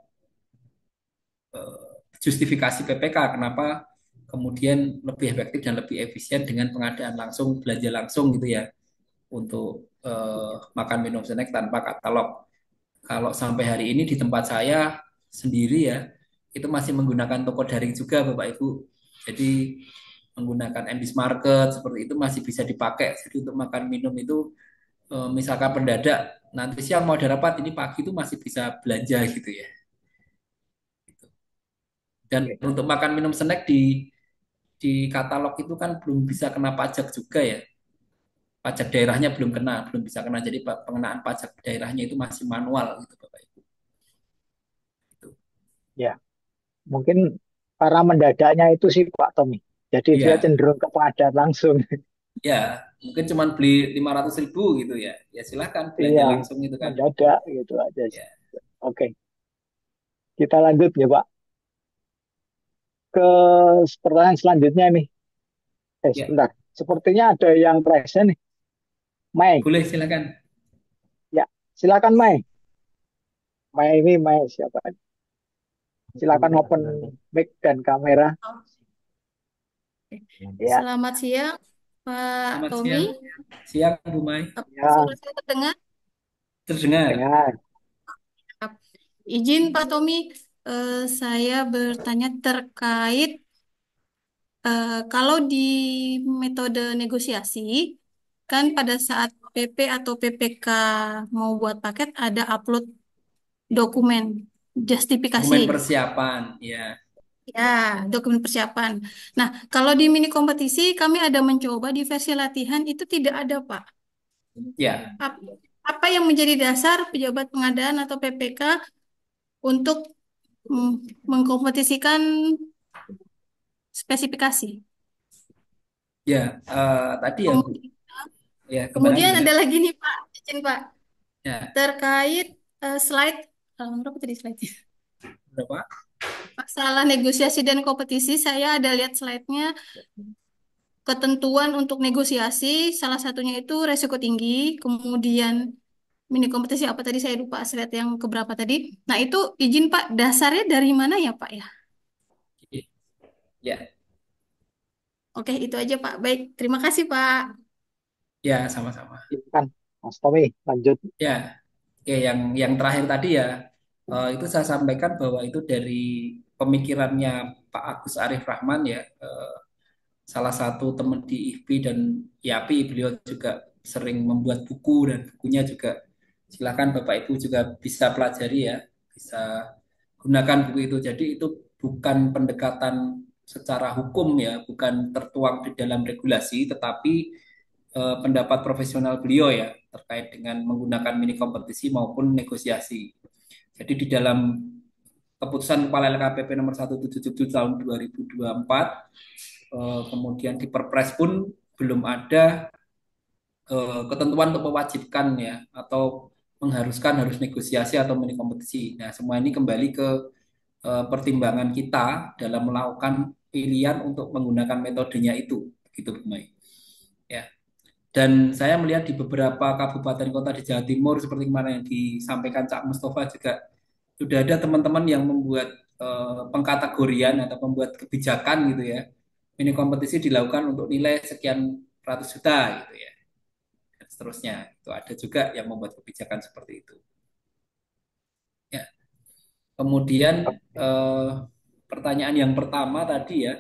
justifikasi PPK kenapa kemudian lebih efektif dan lebih efisien dengan pengadaan langsung belanja langsung gitu ya untuk makan minum snack tanpa katalog. Kalau sampai hari ini di tempat saya sendiri ya itu masih menggunakan toko daring juga Bapak Ibu. Jadi menggunakan Endis Market seperti itu masih bisa dipakai. Jadi untuk makan minum itu misalkan pendadak nanti siang mau ada rapat ini pagi itu masih bisa belanja gitu ya. Dan Oke. untuk makan minum snack di katalog itu kan belum bisa kena pajak juga ya. Pajak daerahnya belum kena, belum bisa kena. Jadi pengenaan pajak daerahnya itu masih manual gitu Bapak Ibu. Gitu. Ya, mungkin karena mendadaknya itu sih Pak Tommy. Jadi dia Iya, cenderung ke pengadaan langsung. ya mungkin cuma beli 500.000 gitu ya. Ya silahkan belanja Iya, langsung gitu kan. mendadak gitu aja sih. Ya, Oke, kita lanjut ya Pak ke pertanyaan selanjutnya nih. ya Sebentar. Sepertinya ada yang present nih. Mai. boleh silakan. Ya, silakan Mai. Mai ini Mai siapa? Silakan open mic dan kamera. Ya, Selamat siang, Pak Selamat Tommy. siang. Siang Bu Mai. ya, Suara saya terdengar? Terdengar. dengar. Izin Pak Tommy, saya bertanya terkait kalau di metode negosiasi, kan pada saat PP atau PPK mau buat paket ada upload dokumen justifikasi. Dokumen persiapan, ya. Ya, dokumen persiapan. Nah, kalau di mini kompetisi kami ada mencoba di versi latihan itu tidak ada, Pak. Ya, Ap- Apa yang menjadi dasar pejabat pengadaan atau PPK untuk mengkompetisikan spesifikasi? ya. Tadi ya, Bu. Kemudian, Ya, kemudian gimana? ada lagi nih, Pak, izin Pak, Ya, terkait slide, berapa tadi slide? berapa? Masalah negosiasi dan kompetisi, saya ada lihat slide-nya, ketentuan untuk negosiasi, salah satunya itu resiko tinggi, kemudian mini kompetisi apa tadi saya lupa slide yang keberapa tadi. Nah itu izin Pak, dasarnya dari mana ya Pak ya? Ya, Oke itu aja Pak. Baik, terima kasih Pak. ya, sama-sama. Silakan, Mas Tommy, lanjut. Ya, oke, yang terakhir tadi ya, itu saya sampaikan bahwa itu dari pemikirannya Pak Agus Arif Rahman ya, salah satu teman di IFPI dan YAPI, beliau juga sering membuat buku dan bukunya juga silakan Bapak Ibu juga bisa pelajari ya, bisa gunakan buku itu. Jadi itu bukan pendekatan secara hukum ya, bukan tertuang di dalam regulasi, tetapi pendapat profesional beliau ya terkait dengan menggunakan mini kompetisi maupun negosiasi. Jadi di dalam keputusan Kepala LKPP nomor 177 tahun 2024, kemudian di Perpres pun belum ada ketentuan untuk mewajibkan ya atau mengharuskan harus negosiasi atau mini kompetisi. Nah, semua ini kembali ke pertimbangan kita dalam melakukan pilihan untuk menggunakan metodenya itu, gitu Bu Mai. Ya. Dan saya melihat di beberapa kabupaten kota di Jawa Timur seperti kemarin yang disampaikan Cak Mustafa juga sudah ada teman-teman yang membuat pengkategorian atau membuat kebijakan gitu ya. Ini kompetisi dilakukan untuk nilai sekian ratus juta gitu ya. Dan seterusnya. Itu ada juga yang membuat kebijakan seperti itu. Ya. Kemudian pertanyaan yang pertama tadi ya.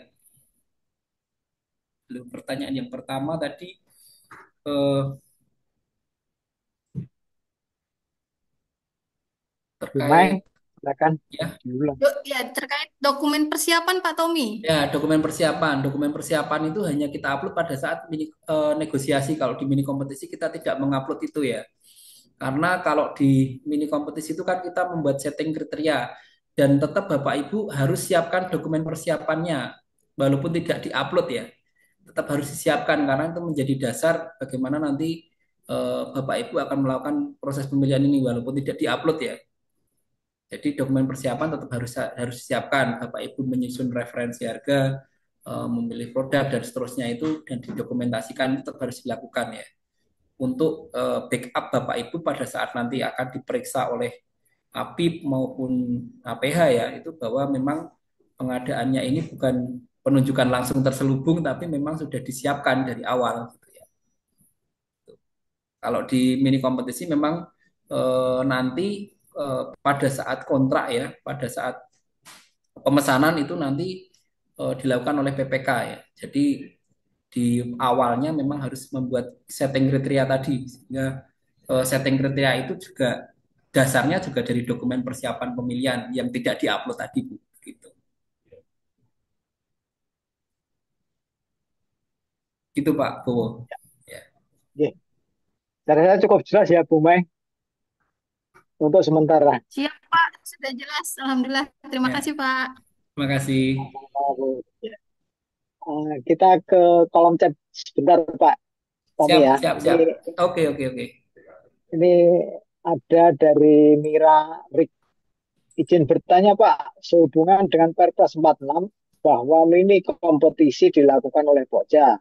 Pertanyaan yang pertama tadi eh, Dumai, terkait silakan. ya. Diulang. Ya terkait dokumen persiapan Pak Tommy. Ya, dokumen persiapan. Dokumen persiapan itu hanya kita upload pada saat negosiasi. Kalau di mini kompetisi kita tidak mengupload itu ya. Karena kalau di mini kompetisi itu kan kita membuat setting kriteria dan tetap Bapak Ibu harus siapkan dokumen persiapannya walaupun tidak diupload ya. Tetap harus disiapkan karena itu menjadi dasar bagaimana nanti Bapak Ibu akan melakukan proses pemilihan ini walaupun tidak diupload ya. Jadi dokumen persiapan tetap harus disiapkan. Bapak Ibu menyusun referensi harga, memilih produk dan seterusnya itu dan didokumentasikan tetap harus dilakukan ya. Untuk backup Bapak Ibu pada saat nanti akan diperiksa oleh APIP maupun APH ya, itu bahwa memang pengadaannya ini bukan penunjukan langsung terselubung tapi memang sudah disiapkan dari awal gitu ya. Kalau di mini kompetisi memang nanti pada saat kontrak ya, pada saat pemesanan itu nanti dilakukan oleh PPK ya. Jadi di awalnya memang harus membuat setting kriteria tadi sehingga setting kriteria itu juga dasarnya juga dari dokumen persiapan pemilihan yang tidak diupload tadi Bu gitu. Gitu Pak Bowo. Ya. Oke. Dari saya cukup jelas ya, Bu Mai, untuk sementara. Siap Pak, sudah jelas. Alhamdulillah. Terima Ya, kasih Pak. terima kasih. Ya. Kita ke kolom chat sebentar, Pak Tommy Siap, ya. siap, Ini siap. Oke, oke, oke. ini ada dari Mira Rik. Izin bertanya, Pak, sehubungan dengan Perpres 46 bahwa mini kompetisi dilakukan oleh Pokja.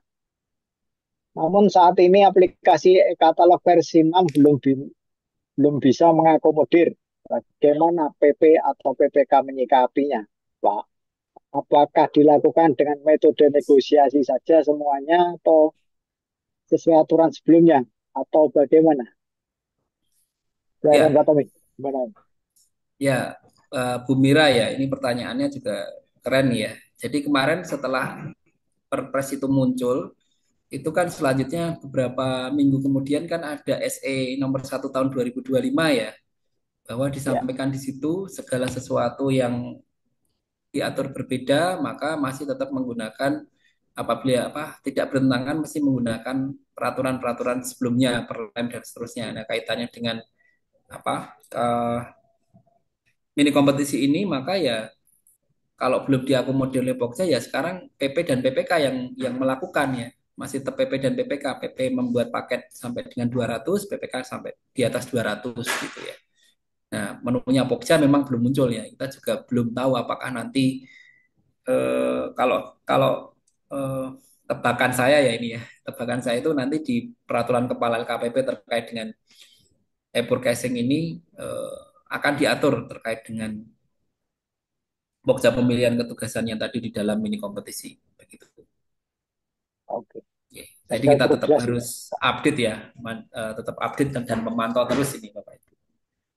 Namun saat ini aplikasi katalog versi 6 belum bisa mengakomodir. Bagaimana PP atau PPK menyikapinya, Pak? Apakah dilakukan dengan metode negosiasi saja semuanya atau sesuai aturan sebelumnya atau bagaimana? Silakan Ya, Pak Tommy. Gimana? ya, Bu Mira ya, ini pertanyaannya juga keren ya. Jadi kemarin setelah Perpres itu muncul, itu kan selanjutnya beberapa minggu kemudian kan ada SE nomor 1 tahun 2025 ya, bahwa Ya, disampaikan di situ segala sesuatu yang diatur berbeda maka masih tetap menggunakan, apabila apa tidak bertentangan mesti menggunakan peraturan-peraturan sebelumnya, perlem dan seterusnya. Nah, kaitannya dengan apa mini kompetisi ini, maka ya kalau belum diakomodir oleh Pokja ya sekarang PP dan PPK yang melakukan ya, masih tetap PP dan PPK. PP membuat paket sampai dengan 200, PPK sampai di atas 200 gitu ya. Nah, menunya Pokja memang belum muncul ya. Kita juga belum tahu apakah nanti kalau kalau eh, tebakan saya ya ini ya, tebakan saya itu nanti di peraturan kepala LKPP terkait dengan e-forecasting ini akan diatur terkait dengan Pokja pemilihan ketugasan yang tadi di dalam mini kompetisi begitu. oke. Oke. Saya Jadi kira kita cukup tetap jelas itu. harus update ya, tetap update dan memantau terus ini Bapak Ibu.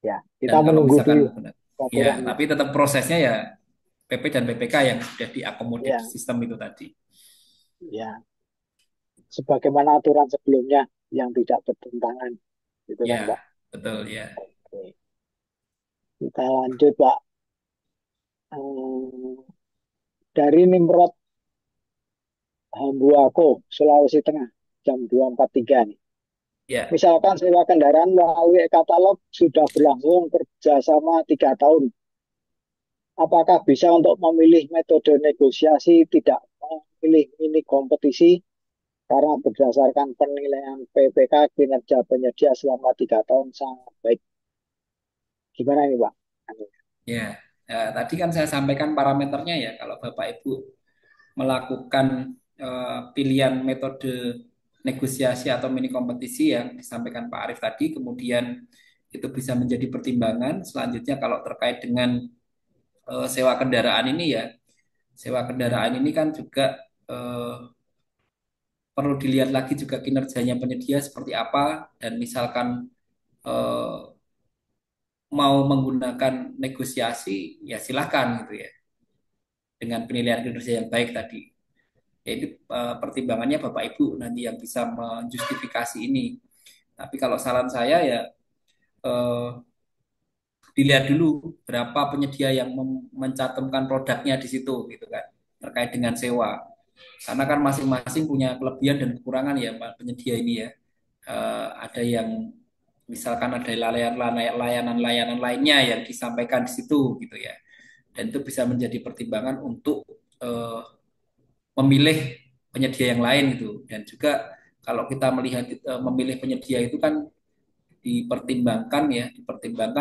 Ya, Dan kita kalau menunggu misalkan dulu benar, ya, laporannya. tapi tetap prosesnya ya PP dan PPK yang sudah diakomodir Ya, sistem itu tadi. ya, sebagaimana aturan sebelumnya yang tidak bertentangan, gitu kan, Pak? Ya, betul ya. Oke, kita lanjut, Pak. Hmm, dari Nimrod Hambuako, Sulawesi Tengah, jam 2.43 nih. Ya, Misalkan sewa kendaraan melalui e-katalog sudah berlangsung kerjasama 3 tahun. Apakah bisa untuk memilih metode negosiasi tidak memilih mini kompetisi karena berdasarkan penilaian PPK kinerja penyedia selama 3 tahun sangat baik. Gimana ini Pak? ya. Tadi kan saya sampaikan parameternya ya, kalau Bapak Ibu melakukan pilihan metode negosiasi atau mini kompetisi yang disampaikan Pak Arief tadi, kemudian itu bisa menjadi pertimbangan. Selanjutnya kalau terkait dengan sewa kendaraan ini ya, sewa kendaraan ini kan juga perlu dilihat lagi juga kinerjanya penyedia seperti apa, dan misalkan eh, mau menggunakan negosiasi ya silahkan gitu ya, dengan penilaian kinerja yang baik tadi. Jadi pertimbangannya Bapak Ibu nanti yang bisa menjustifikasi ini. Tapi kalau saran saya ya eh, dilihat dulu berapa penyedia yang mencantumkan produknya di situ gitu kan, terkait dengan sewa. Karena kan masing-masing punya kelebihan dan kekurangan ya Pak penyedia ini ya. Ada yang misalkan ada layanan-layanan lainnya yang disampaikan di situ gitu ya. Dan itu bisa menjadi pertimbangan untuk eh, memilih penyedia yang lain gitu. Dan juga kalau kita melihat memilih penyedia itu kan dipertimbangkan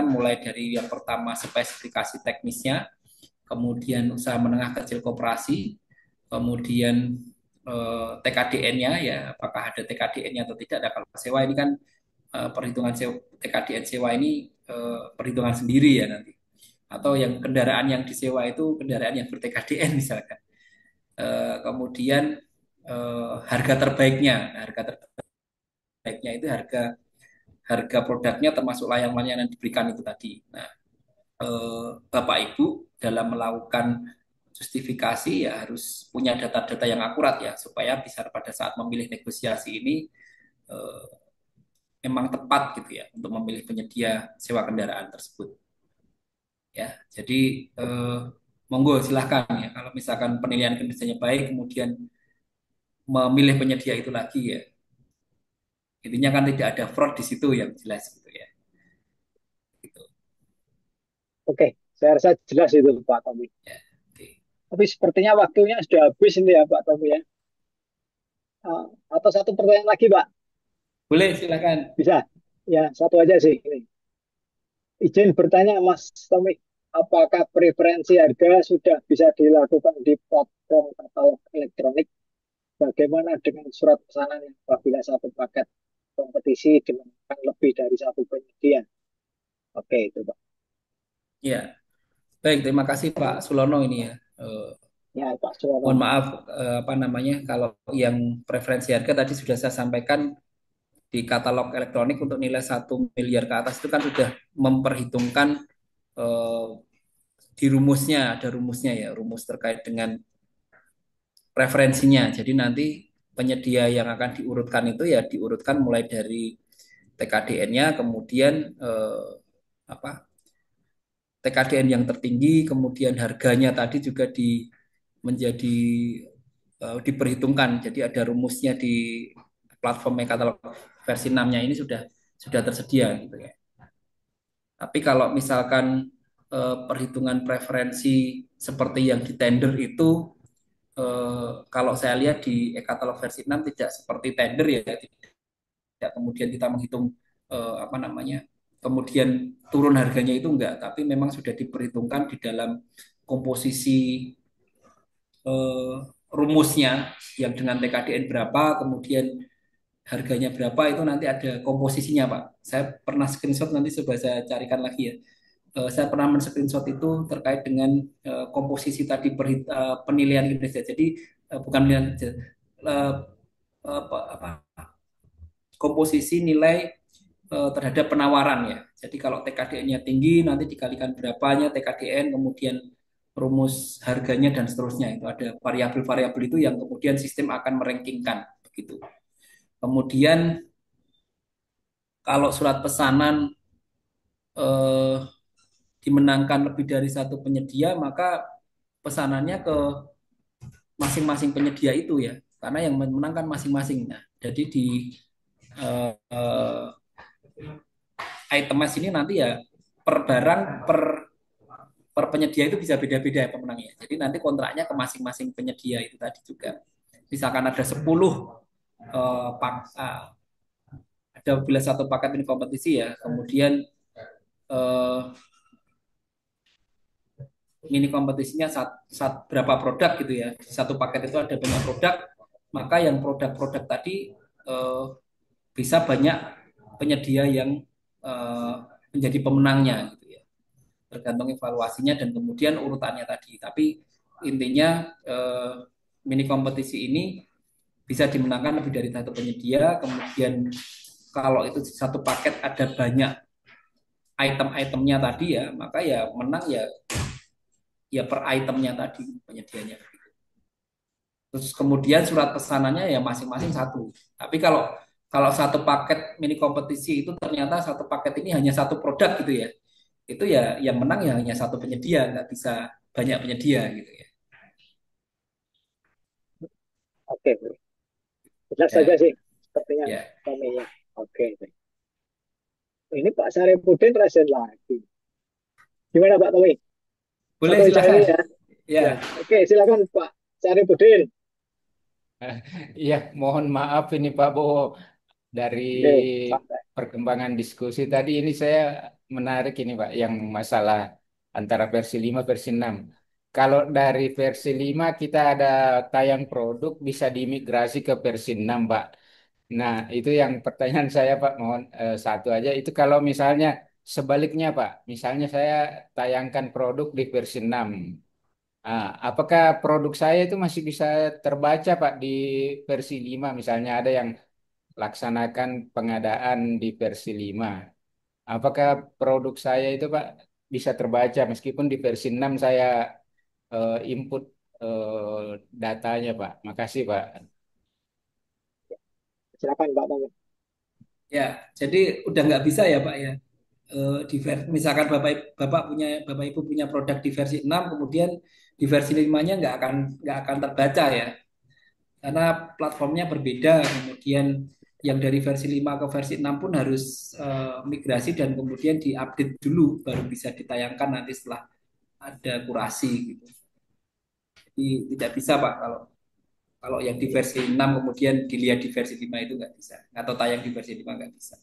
mulai dari yang pertama spesifikasi teknisnya, kemudian usaha menengah kecil koperasi, kemudian TKDN-nya ya, apakah ada TKDN-nya atau tidak. Nah, kalau sewa ini kan perhitungan TKDN sewa ini perhitungan sendiri ya nanti. Atau yang kendaraan yang disewa itu kendaraan yang ber-TKDN misalkan. Kemudian harga terbaiknya, nah, harga terbaiknya itu harga harga produknya termasuk layanan-layanan yang diberikan itu tadi. Nah, Bapak Ibu dalam melakukan justifikasi ya harus punya data-data yang akurat ya supaya bisa pada saat memilih negosiasi ini eh, memang tepat gitu ya untuk memilih penyedia sewa kendaraan tersebut ya. Jadi eh, monggo silahkan ya kalau misalkan penilaian kinerjanya baik kemudian memilih penyedia itu lagi ya. Intinya kan tidak ada fraud di situ yang jelas gitu ya. Gitu. Oke, saya rasa jelas itu Pak Tommy. Ya, oke. Tapi sepertinya waktunya sudah habis ini ya Pak Tommy ya. Atau satu pertanyaan lagi Pak? Boleh silakan. Bisa? Ya, satu aja sih ini. Izin bertanya Mas Tommy, apakah preferensi harga sudah bisa dilakukan di platform katalog elektronik? Bagaimana dengan surat pesanan yang apabila satu paket kompetisi dimenangkan lebih dari satu penyedia? Oke, itu Pak. Ya, baik, terima kasih Pak Sulono ini ya. Ya, Pak Mohon Suwono. maaf apa namanya kalau yang preferensi harga tadi sudah saya sampaikan di katalog elektronik untuk nilai 1 miliar ke atas itu kan sudah memperhitungkan eh, di rumusnya, ada rumusnya ya, rumus terkait dengan preferensinya. Jadi nanti penyedia yang akan diurutkan itu ya diurutkan mulai dari TKDN-nya, kemudian apa TKDN yang tertinggi, kemudian harganya tadi juga menjadi diperhitungkan. Jadi ada rumusnya di platform e-katalog versi 6-nya ini sudah tersedia gitu ya. Tapi kalau misalkan perhitungan preferensi seperti yang di tender itu kalau saya lihat di e-katalog versi 6 tidak seperti tender ya, tidak kemudian kita menghitung apa namanya, kemudian turun harganya itu enggak, tapi memang sudah diperhitungkan di dalam komposisi eh, rumusnya yang dengan TKDN berapa, kemudian harganya berapa itu nanti ada komposisinya Pak. Saya pernah screenshot, nanti coba saya carikan lagi ya. Saya pernah men-screenshot itu terkait dengan komposisi tadi penilaian kinerja. Jadi bukan penilaian kinerja, eh, apa, komposisi nilai terhadap penawaran ya. Jadi kalau TKDN-nya tinggi nanti dikalikan berapanya TKDN, kemudian rumus harganya dan seterusnya. Itu ada variabel-variabel itu yang kemudian sistem akan merankingkan begitu. Kemudian kalau surat pesanan eh, dimenangkan lebih dari satu penyedia, maka pesanannya ke masing-masing penyedia itu ya, karena yang memenangkan masing-masing. Nah, jadi di eh, eh, item mas ini nanti ya per barang per penyedia itu bisa beda-beda ya pemenangnya. Jadi nanti kontraknya ke masing-masing penyedia itu tadi juga. Misalkan ada 10 ada bila satu paket ini kompetisi ya, kemudian eh, mini kompetisinya berapa produk gitu ya. Di satu paket itu ada banyak produk, maka yang produk-produk tadi eh, bisa banyak penyedia yang eh, menjadi pemenangnya gitu ya. Tergantung evaluasinya dan kemudian urutannya tadi. Tapi intinya mini kompetisi ini bisa dimenangkan lebih dari satu penyedia. Kemudian kalau itu satu paket ada banyak item-itemnya tadi ya, maka ya menang ya per itemnya tadi penyedianya. Terus kemudian surat pesanannya ya masing-masing satu. Tapi kalau kalau satu paket mini kompetisi itu ternyata satu paket ini hanya satu produk gitu ya, itu ya yang menang ya hanya satu penyedia, nggak bisa banyak penyedia gitu ya. Oke, jelas saja Ya, sih sepertinya ya. Tommy ya. Oke, baik. Ini Pak Saripudin resen lagi. Gimana Pak Tommy? Boleh Satu hijau silakan. ini ya. Ya, Ya, oke, silakan Pak Saripudin. Iya, mohon maaf ini Pak Bowo, dari Oke, santai. perkembangan diskusi tadi ini saya menarik ini Pak, yang masalah antara versi 5 versi 6. Kalau dari versi 5 kita ada tayang produk bisa diimigrasi ke versi 6 Pak. Nah, itu yang pertanyaan saya Pak, mohon satu aja. Itu kalau misalnya sebaliknya Pak, misalnya saya tayangkan produk di versi 6. Apakah produk saya itu masih bisa terbaca Pak di versi 5? Misalnya ada yang laksanakan pengadaan di versi 5. Apakah produk saya itu Pak bisa terbaca meskipun di versi 6 saya input datanya Pak. Makasih Pak. Silakan Pak Tommy. ya. Jadi udah nggak bisa ya Pak ya. Misalkan Bapak Ibu punya produk di versi 6, kemudian di versi 5-nya nggak akan terbaca ya, karena platformnya berbeda. Kemudian yang dari versi 5 ke versi 6 pun harus migrasi dan kemudian diupdate dulu baru bisa ditayangkan nanti setelah ada kurasi gitu. Jadi tidak bisa Pak kalau kalau yang di versi 6 kemudian dilihat di versi 5 itu nggak bisa, atau tayang di versi 5 nggak bisa.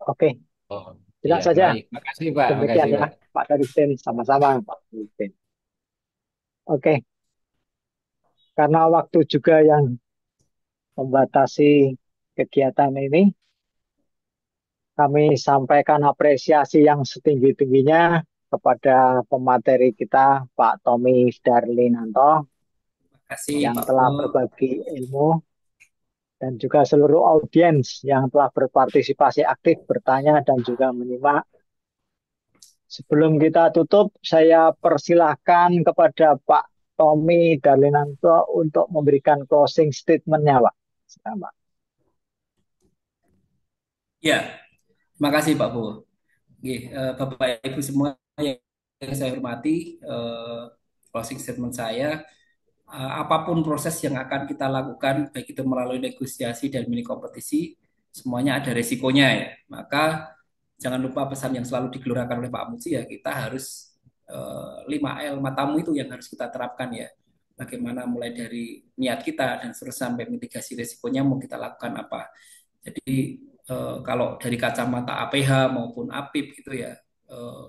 Oke, Oh, iya, jelas saja. baik. Makasih Pak, Demikian makasih ya Pak. Pak Saripudin, sama-sama Pak Saripudin. Oke, karena waktu juga yang membatasi kegiatan ini, kami sampaikan apresiasi yang setinggi-tingginya kepada pemateri kita, Pak Tommy Darlinanto, Terima kasih yang Pak telah Bo. berbagi ilmu, dan juga seluruh audiens yang telah berpartisipasi aktif, bertanya, dan juga menyimak. Sebelum kita tutup, saya persilahkan kepada Pak Tommy Darlinanto untuk memberikan closing statement-nya, Pak. Silakan, Pak. Ya, terima kasih Pak Bowo. Oke, Bapak Ibu semua yang saya hormati, closing statement saya, apapun proses yang akan kita lakukan, baik itu melalui negosiasi dan mini kompetisi, semuanya ada resikonya ya. Maka jangan lupa pesan yang selalu digelorakan oleh Pak Muji ya, kita harus 5L matamu itu yang harus kita terapkan ya. Bagaimana mulai dari niat kita dan terus sampai mitigasi resikonya mau kita lakukan apa. Jadi kalau dari kacamata APH maupun APIP gitu ya, eh,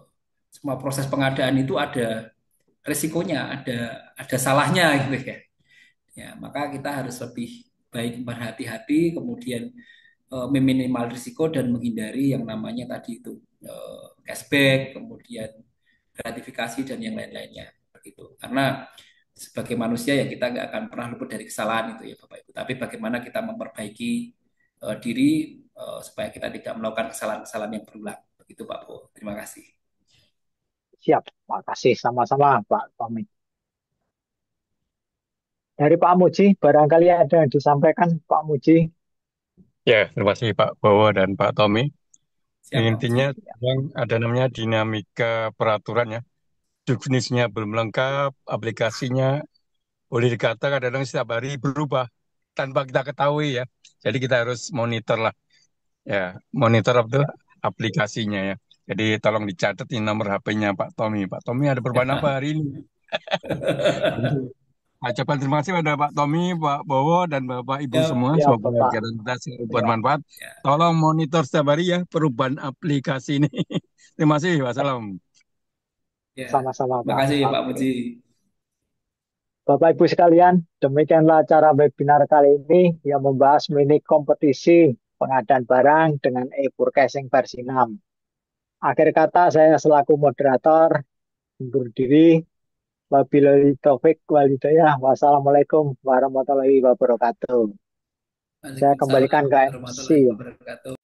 semua proses pengadaan itu ada resikonya, ada salahnya gitu ya. Ya, maka kita harus lebih baik berhati-hati, kemudian meminimal risiko dan menghindari yang namanya tadi itu cashback, kemudian gratifikasi dan yang lain-lainnya begitu. Karena sebagai manusia ya kita nggak akan pernah luput dari kesalahan itu ya Bapak Ibu. Tapi bagaimana kita memperbaiki diri supaya kita tidak melakukan kesalahan-kesalahan yang berulang. Begitu Pak Bo. Terima kasih. Siap. Makasih sama-sama, Pak Tommy. Dari Pak Muji, barangkali ada yang disampaikan, Pak Muji. Ya, terima kasih Pak Bowo dan Pak Tommy. Siap Pak Muji. Intinya sekarang ada namanya dinamika peraturan ya. Definisinya belum lengkap, aplikasinya boleh dikatakan kadang-kadang setiap hari berubah tanpa kita ketahui ya. Jadi kita harus monitor lah. Ya, monitor apa tuh aplikasinya ya. Jadi tolong dicatat ini nomor HP-nya Pak Tommy. Pak Tommy ada perubahan apa hari ini? Nah, ucapkan terima kasih pada Pak Tommy, Pak Bowo, dan Bapak Ibu Ya, semua. Ya, Semoga Bapak. kegiatan kita selalu Ya. bermanfaat. ya. Tolong monitor setiap hari ya perubahan aplikasi ini. Terima kasih. Wassalam. Ya. Sama-sama, Terima Pak. kasih Pak Oke. Muji. Bapak Ibu sekalian, demikianlah acara webinar kali ini yang membahas mini kompetisi pengadaan barang dengan e-forecasting versi 6. Akhir kata saya selaku moderator undur diri. Wabillahi taufik wal hidayah. Wassalamualaikum warahmatullahi wabarakatuh. Saya Waalaikumsalam kembalikan ke warahmatullahi MC. wabarakatuh.